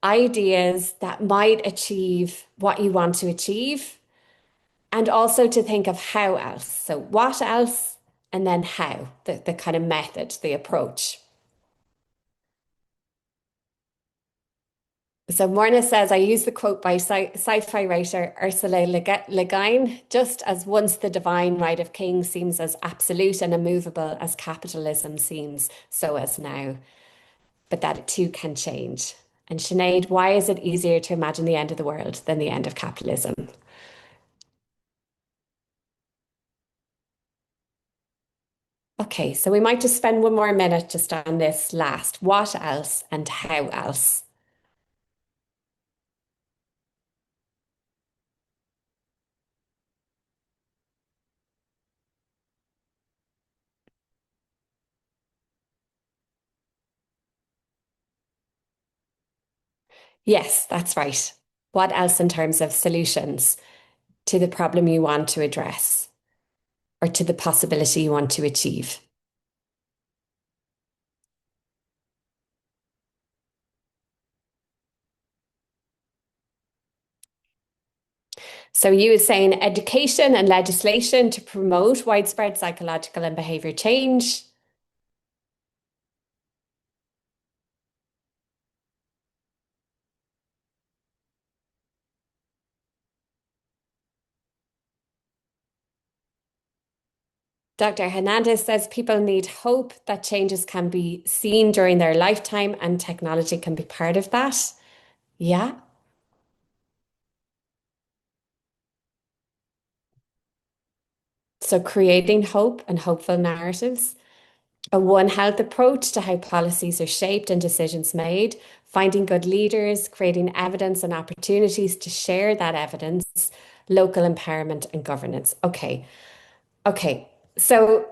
ideas that might achieve what you want to achieve, and also to think of how else. So what else, and then how, the kind of method, the approach. So Morna says, I use the quote by sci-fi writer Ursula Le Guin, just as once the divine right of kings seems as absolute and immovable as capitalism seems, so as now. But that it too can change. And Sinead, why is it easier to imagine the end of the world than the end of capitalism? Okay, so we might just spend one more minute just on this last. What else and how else? Yes, that's right. What else in terms of solutions to the problem you want to address or to the possibility you want to achieve? So you were saying education and legislation to promote widespread psychological and behavior change. Dr. Hernandez says people need hope that changes can be seen during their lifetime and technology can be part of that. Yeah. So creating hope and hopeful narratives. A One Health approach to how policies are shaped and decisions made, finding good leaders, creating evidence and opportunities to share that evidence, local empowerment and governance. Okay. Okay. So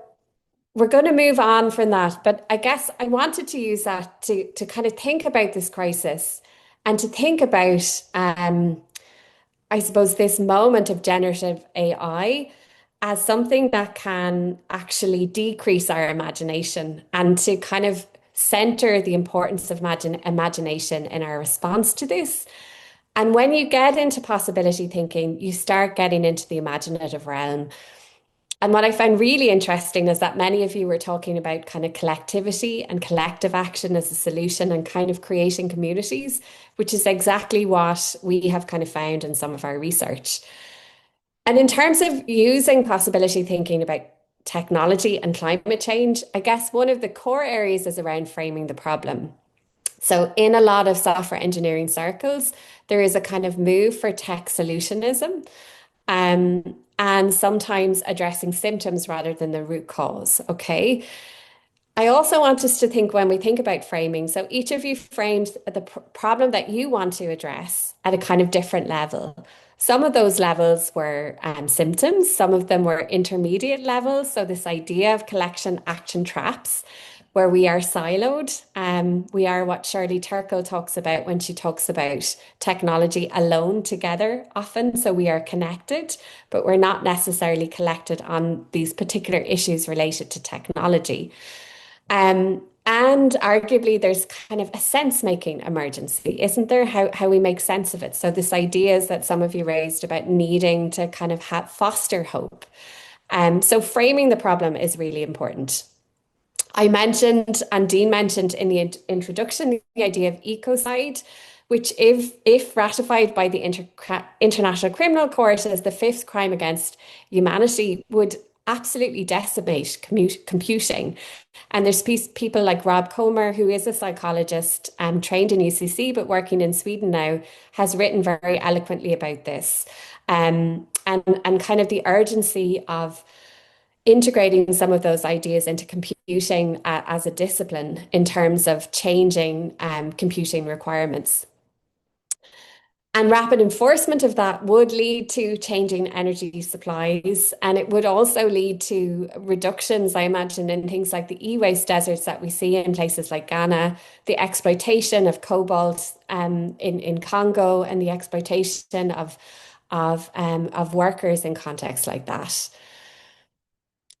we're going to move on from that, but I guess I wanted to use that to kind of think about this crisis and to think about, I suppose, this moment of generative AI as something that can actually decrease our imagination and to kind of center the importance of imagination in our response to this. And when you get into possibility thinking, you start getting into the imaginative realm. And what I found really interesting is that many of you were talking about kind of collectivity and collective action as a solution and kind of creating communities, which is exactly what we have kind of found in some of our research. And in terms of using possibility thinking about technology and climate change, I guess one of the core areas is around framing the problem. So, in a lot of software engineering circles, there is a kind of move for tech solutionism, and sometimes addressing symptoms rather than the root cause. Okay. I also want us to think when we think about framing. So each of you framed the problem that you want to address at a kind of different level. Some of those levels were symptoms, some of them were intermediate levels. So this idea of collection action traps, where we are siloed. We are what Shirley Turkle talks about when she talks about technology alone together often. So we are connected, but we're not necessarily collected on these particular issues related to technology. And arguably, there's kind of a sense-making emergency, isn't there? How we make sense of it. So this idea is that some of you raised about needing to kind of foster hope. So framing the problem is really important. I mentioned, and Dean mentioned in the introduction, the idea of ecocide, which if ratified by the International Criminal Court as the fifth crime against humanity, would absolutely decimate computing. And there's people like Rob Comer, who is a psychologist trained in UCC, but working in Sweden now, has written very eloquently about this, and kind of the urgency of integrating some of those ideas into computing as a discipline in terms of changing computing requirements. And rapid enforcement of that would lead to changing energy supplies. And it would also lead to reductions, I imagine, in things like the e-waste deserts that we see in places like Ghana, the exploitation of cobalt in Congo, and the exploitation of workers in contexts like that.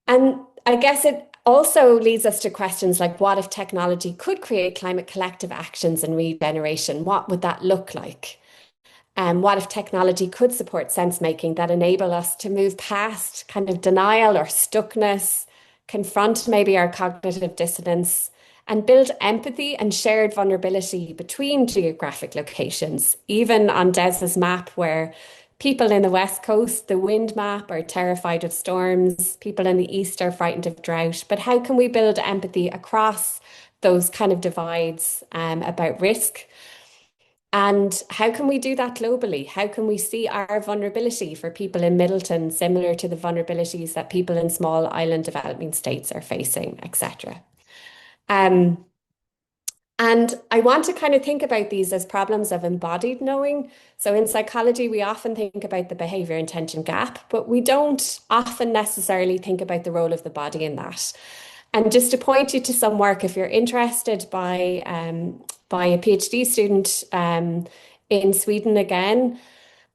And I guess it also leads us to questions like, what if technology could create climate collective actions and regeneration? What would that look like? What if technology could support sense making that enable us to move past kind of denial or stuckness, confront maybe our cognitive dissonance, and build empathy and shared vulnerability between geographic locations, even on Des's map, where people in the West Coast, the wind map, are terrified of storms, people in the East are frightened of drought. But how can we build empathy across those kind of divides about risk? And how can we do that globally? How can we see our vulnerability for people in Middleton similar to the vulnerabilities that people in small island developing states are facing, etc.? And I want to kind of think about these as problems of embodied knowing. So in psychology, we often think about the behavior intention gap, but we don't often necessarily think about the role of the body in that. And just to point you to some work, if you're interested, by a PhD student in Sweden again,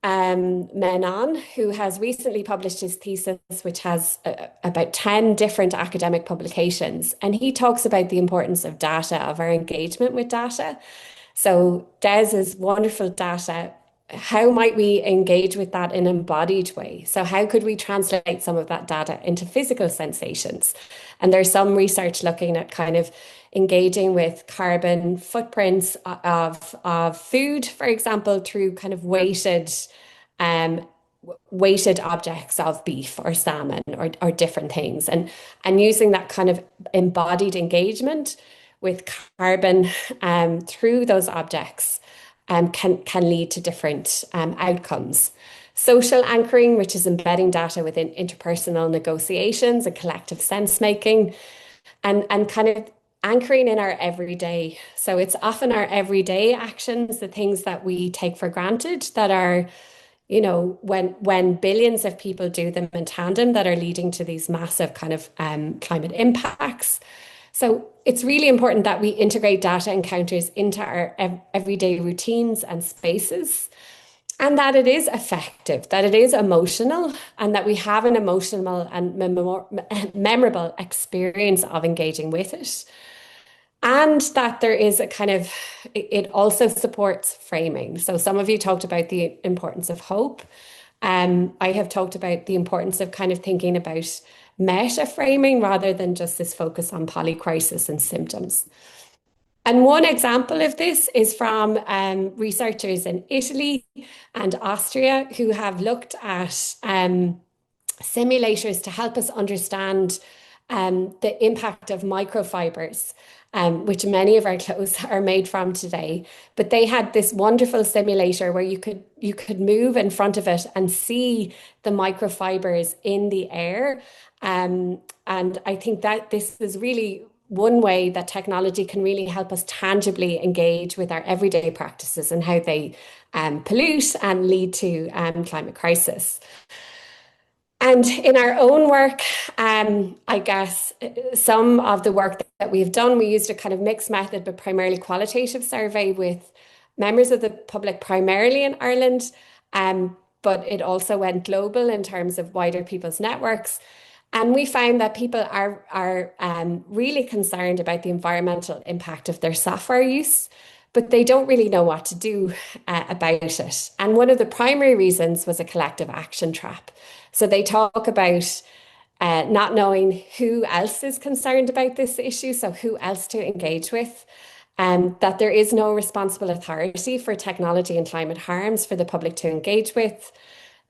Menon, who has recently published his thesis, which has about 10 different academic publications. And he talks about the importance of data, of our engagement with data. So Des's wonderful data, how might we engage with that in an embodied way? So how could we translate some of that data into physical sensations? And there's some research looking at kind of engaging with carbon footprints of food, for example, through kind of weighted objects of beef or salmon or different things, and using that kind of embodied engagement with carbon through those objects can lead to different outcomes. Social anchoring, which is embedding data within interpersonal negotiations and collective sense making, and kind of anchoring in our everyday. So it's often our everyday actions, the things that we take for granted that are, you know, when billions of people do them in tandem, that are leading to these massive kind of climate impacts. So it's really important that we integrate data encounters into our everyday routines and spaces, and that it is effective, that it is emotional, and that we have an emotional and memorable experience of engaging with it. And that there is a kind of, it also supports framing. So some of you talked about the importance of hope. I have talked about the importance of kind of thinking about meta framing rather than just this focus on polycrisis and symptoms. And one example of this is from researchers in Italy and Austria who have looked at simulators to help us understand the impact of microfibers, which many of our clothes are made from today. But they had this wonderful simulator where you could move in front of it and see the microfibers in the air. And I think that this is really one way that technology can really help us tangibly engage with our everyday practices and how they pollute and lead to climate crisis. And in our own work, I guess some of the work that we've done, we used a kind of mixed method, but primarily qualitative survey with members of the public, primarily in Ireland, but it also went global in terms of wider people's networks. And we found that people are really concerned about the environmental impact of their software use, but they don't really know what to do about it. And one of the primary reasons was a collective action trap. So they talk about not knowing who else is concerned about this issue, so who else to engage with, that there is no responsible authority for technology and climate harms for the public to engage with.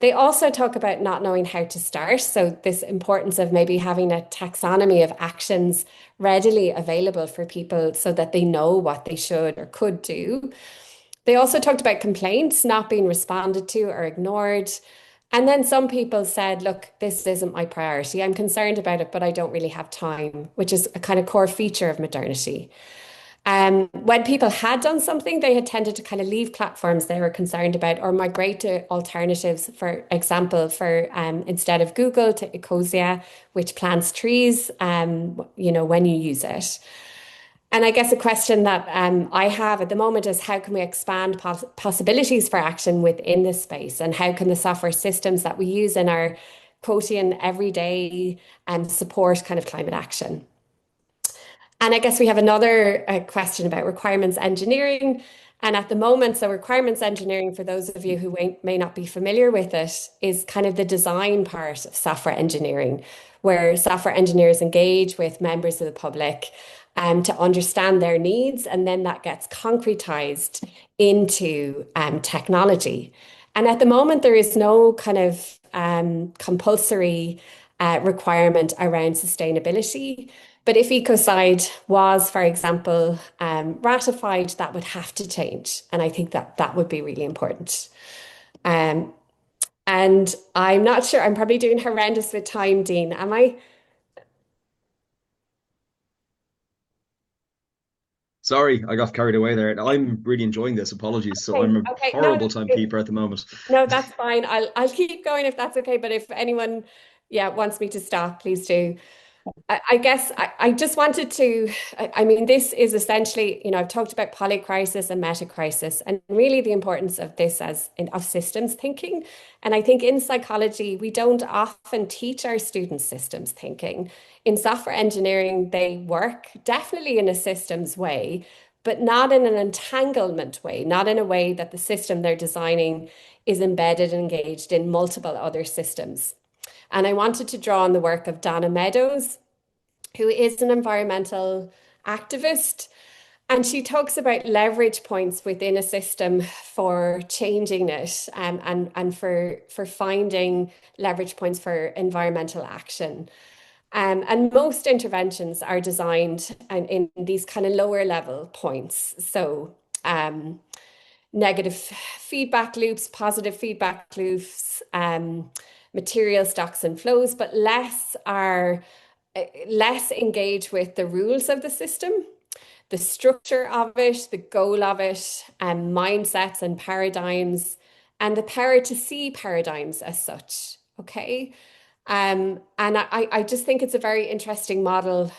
They also talk about not knowing how to start. So this importance of maybe having a taxonomy of actions readily available for people so that they know what they should or could do. They also talked about complaints not being responded to or ignored. And then some people said, look, this isn't my priority. I'm concerned about it, but I don't really have time, which is a kind of core feature of modernity. When people had done something, they had tended to kind of leave platforms they were concerned about or migrate to alternatives, for example, for instead of Google to Ecosia, which plants trees, when you use it. And I guess a question that I have at the moment is how can we expand possibilities for action within this space, and how can the software systems that we use in our quotidian everyday support kind of climate action? And I guess we have another question about requirements engineering. And at the moment, so requirements engineering, for those of you who may not be familiar with it, is kind of the design part of software engineering, where software engineers engage with members of the public to understand their needs, and then that gets concretized into technology. And at the moment, there is no kind of compulsory requirement around sustainability. But if ecocide was, for example, ratified, that would have to change. And I think that that would be really important. Um, and I'm not sure, I'm probably doing horrendous with time, Dean. Am I? Sorry, I got carried away there. I'm really enjoying this. Apologies. So Okay, I'm a okay. No, horrible timekeeper at the moment. no, that's fine. I'll keep going if that's okay. But if anyone, yeah, wants me to stop, please do. I guess I just wanted to, I mean, this is essentially, you know, I've talked about polycrisis and metacrisis and really the importance of this of systems thinking. And I think in psychology, we don't often teach our students systems thinking. In software engineering, they work definitely in a systems way, but not in an entanglement way, not in a way that the system they're designing is embedded and engaged in multiple other systems. And I wanted to draw on the work of Donna Meadows, who is an environmental activist. And she talks about leverage points within a system for changing it and for finding leverage points for environmental action. And most interventions are designed in these kind of lower level points. So negative feedback loops, positive feedback loops, material stocks and flows, but less engage with the rules of the system, the structure of it, the goal of it, and mindsets and paradigms, and the power to see paradigms as such. Okay. And I just think it's a very interesting model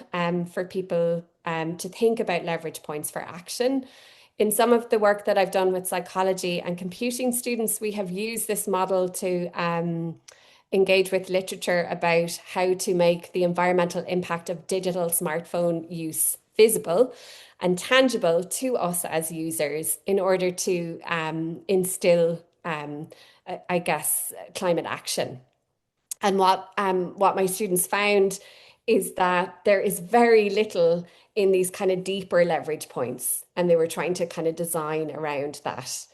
for people to think about leverage points for action. In some of the work that I've done with psychology and computing students, we have used this model to engage with literature about how to make the environmental impact of digital smartphone use visible and tangible to us as users in order to instill, I guess, climate action. And what my students found is that there is very little in these kind of deeper leverage points, and they were trying to kind of design around that.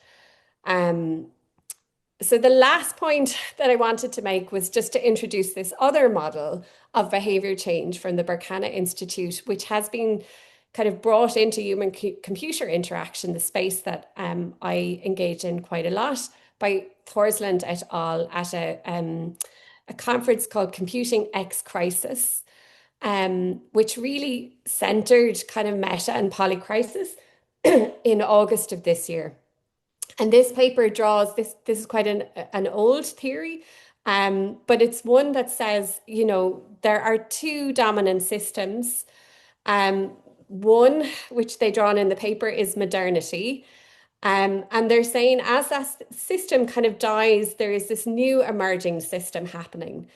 Um, so the last point that I wanted to make was just to introduce this other model of behavior change from the Berkana Institute, which has been kind of brought into human computer interaction, the space that I engage in quite a lot, by Thorsland et al. At a conference called Computing X Crisis, which really centered kind of meta and polycrisis in August of this year. And this paper draws this is quite an old theory, but it's one that says, you know, there are two dominant systems. One, which they draw on in the paper, is modernity. And they're saying as that system kind of dies, there is this new emerging system happening.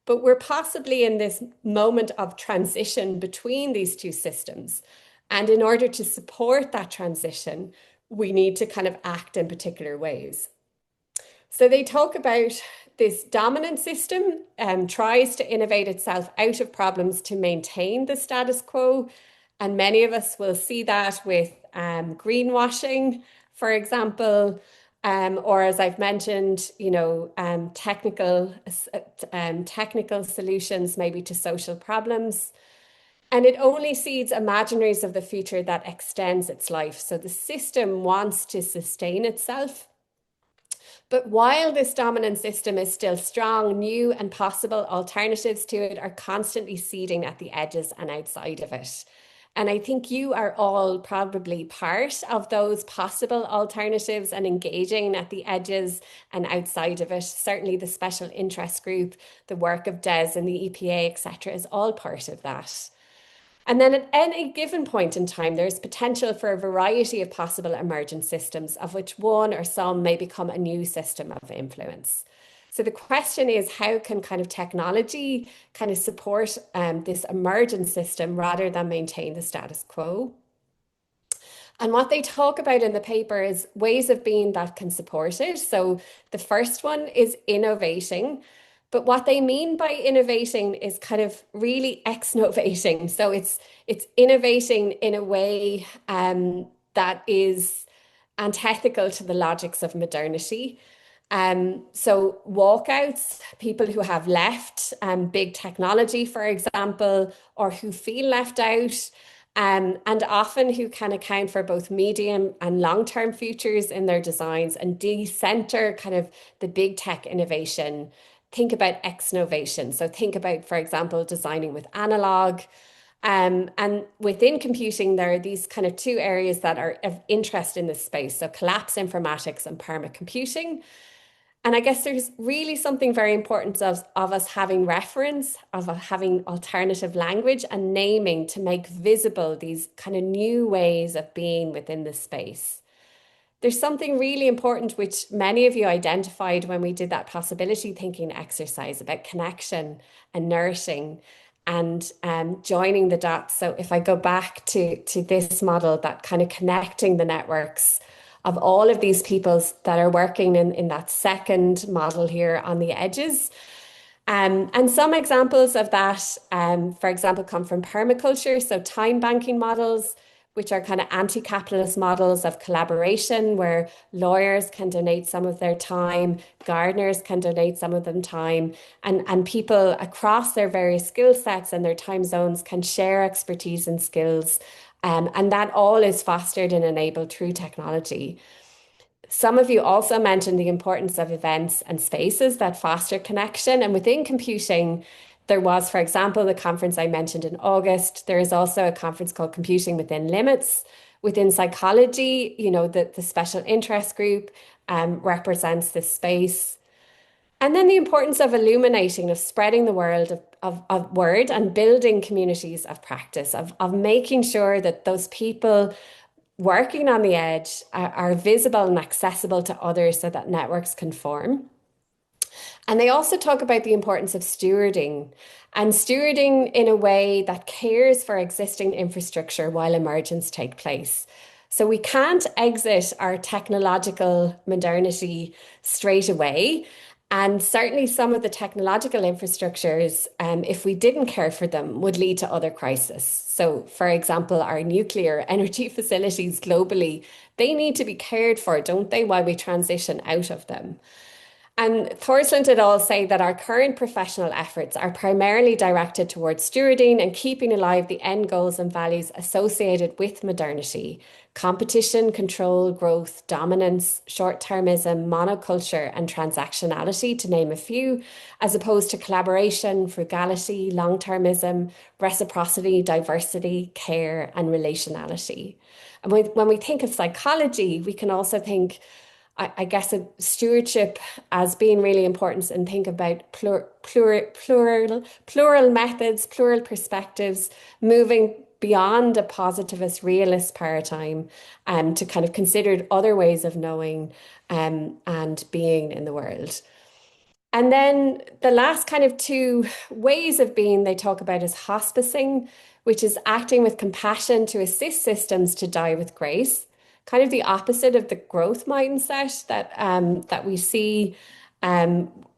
But we're possibly in this moment of transition between these two systems. And in order to support that transition, we need to kind of act in particular ways. So they talk about this dominant system tries to innovate itself out of problems to maintain the status quo. And many of us will see that with greenwashing, for example, or as I've mentioned, you know, technical solutions maybe to social problems. And it only seeds imaginaries of the future that extends its life. So the system wants to sustain itself. But while this dominant system is still strong, new and possible alternatives to it are constantly seeding at the edges and outside of it. And I think you are all probably part of those possible alternatives and engaging at the edges and outside of it. Certainly the special interest group, the work of Des and the EPA, etc., is all part of that. And then at any given point in time, there's potential for a variety of possible emergent systems, of which one or some may become a new system of influence. So the question is, how can kind of technology kind of support this emergent system rather than maintain the status quo? And what they talk about in the paper is ways of being that can support it. So the first one is innovating. But what they mean by innovating is kind of really ex-novating. So it's innovating in a way that is antithetical to the logics of modernity. So walkouts, people who have left big technology, for example, or who feel left out, and often who can account for both medium and long-term futures in their designs and de-center kind of the big tech innovation. Think about ex-novation. So think about, for example, designing with analog. And within computing, there are these kind of two areas that are of interest in this space. So collapse informatics and permacomputing. And I guess there's really something very important of us having reference, of having alternative language and naming to make visible these kind of new ways of being within the space. There's something really important which many of you identified when we did that possibility thinking exercise about connection and nourishing and joining the dots. So if I go back to this model, that kind of connecting the networks of all of these peoples that are working in that second model here on the edges. And some examples of that, for example, come from permaculture, so time banking models, which are kind of anti-capitalist models of collaboration where lawyers can donate some of their time, gardeners can donate some of them time, and people across their various skill sets and their time zones can share expertise and skills. And that all is fostered and enabled through technology. Some of you also mentioned the importance of events and spaces that foster connection. And within computing, there was, for example, the conference I mentioned in August. There is also a conference called Computing Within Limits. Within psychology, the special interest group represents this space. And then the importance of illuminating, of spreading the world of word and building communities of practice, of making sure that those people working on the edge are visible and accessible to others so that networks can form. And they also talk about the importance of stewarding and stewarding in a way that cares for existing infrastructure while emergence take place. So we can't exit our technological modernity straight away. And certainly some of the technological infrastructures, if we didn't care for them, would lead to other crises. So, for example, our nuclear energy facilities globally, they need to be cared for, don't they, while we transition out of them. And Thorsland did all say that our current professional efforts are primarily directed towards stewarding and keeping alive the end goals and values associated with modernity: competition, control, growth, dominance, short-termism, monoculture, and transactionality, to name a few, as opposed to collaboration, frugality, long-termism, reciprocity, diversity, care, and relationality. And when we think of psychology, we can also think, I guess, of stewardship as being really important, and think about plural methods, plural perspectives, moving beyond a positivist realist paradigm to kind of consider other ways of knowing and being in the world. And then the last kind of two ways of being they talk about is hospicing, which is acting with compassion to assist systems to die with grace. Kind of the opposite of the growth mindset that we see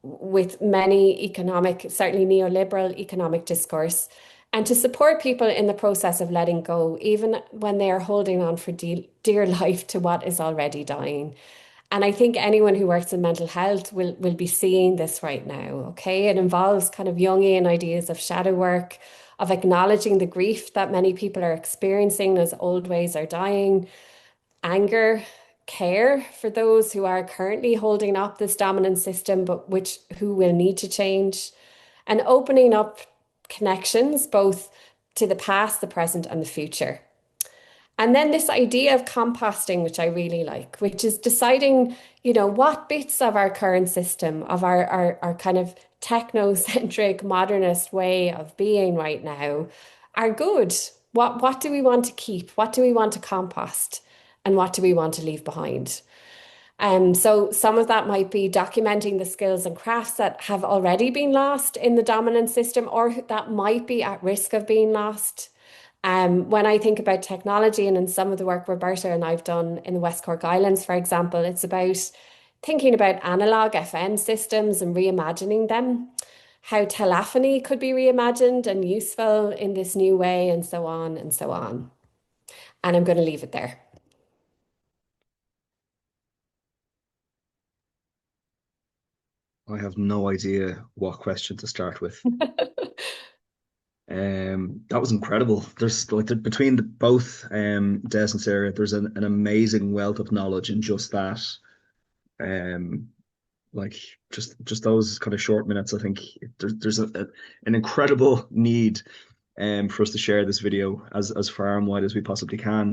with many economic, certainly neoliberal economic discourse, and to support people in the process of letting go, even when they are holding on for dear life to what is already dying. And I think anyone who works in mental health will be seeing this right now, okay? It involves kind of Jungian ideas of shadow work, of acknowledging the grief that many people are experiencing as old ways are dying, anger, care for those who are currently holding up this dominant system, but who will need to change, and opening up connections both to the past, the present, and the future. And then this idea of composting, which I really like, which is deciding, what bits of our current system, of our kind of technocentric modernist way of being right now are good. What do we want to keep? What do we want to compost? And what do we want to leave behind? So some of that might be documenting the skills and crafts that have already been lost in the dominant system, or that might be at risk of being lost. When I think about technology, and in some of the work Roberta and I've done in the West Cork Islands, for example, it's about thinking about analog FM systems and reimagining them, how telephony could be reimagined and useful in this new way, and so on and so on. And I'm going to leave it there. I have no idea what question to start with. That was incredible. There's like between both Des and Sarah, there's an amazing wealth of knowledge in just that. Um, like just those kind of short minutes. I think there's an incredible need for us to share this video as far and wide as we possibly can.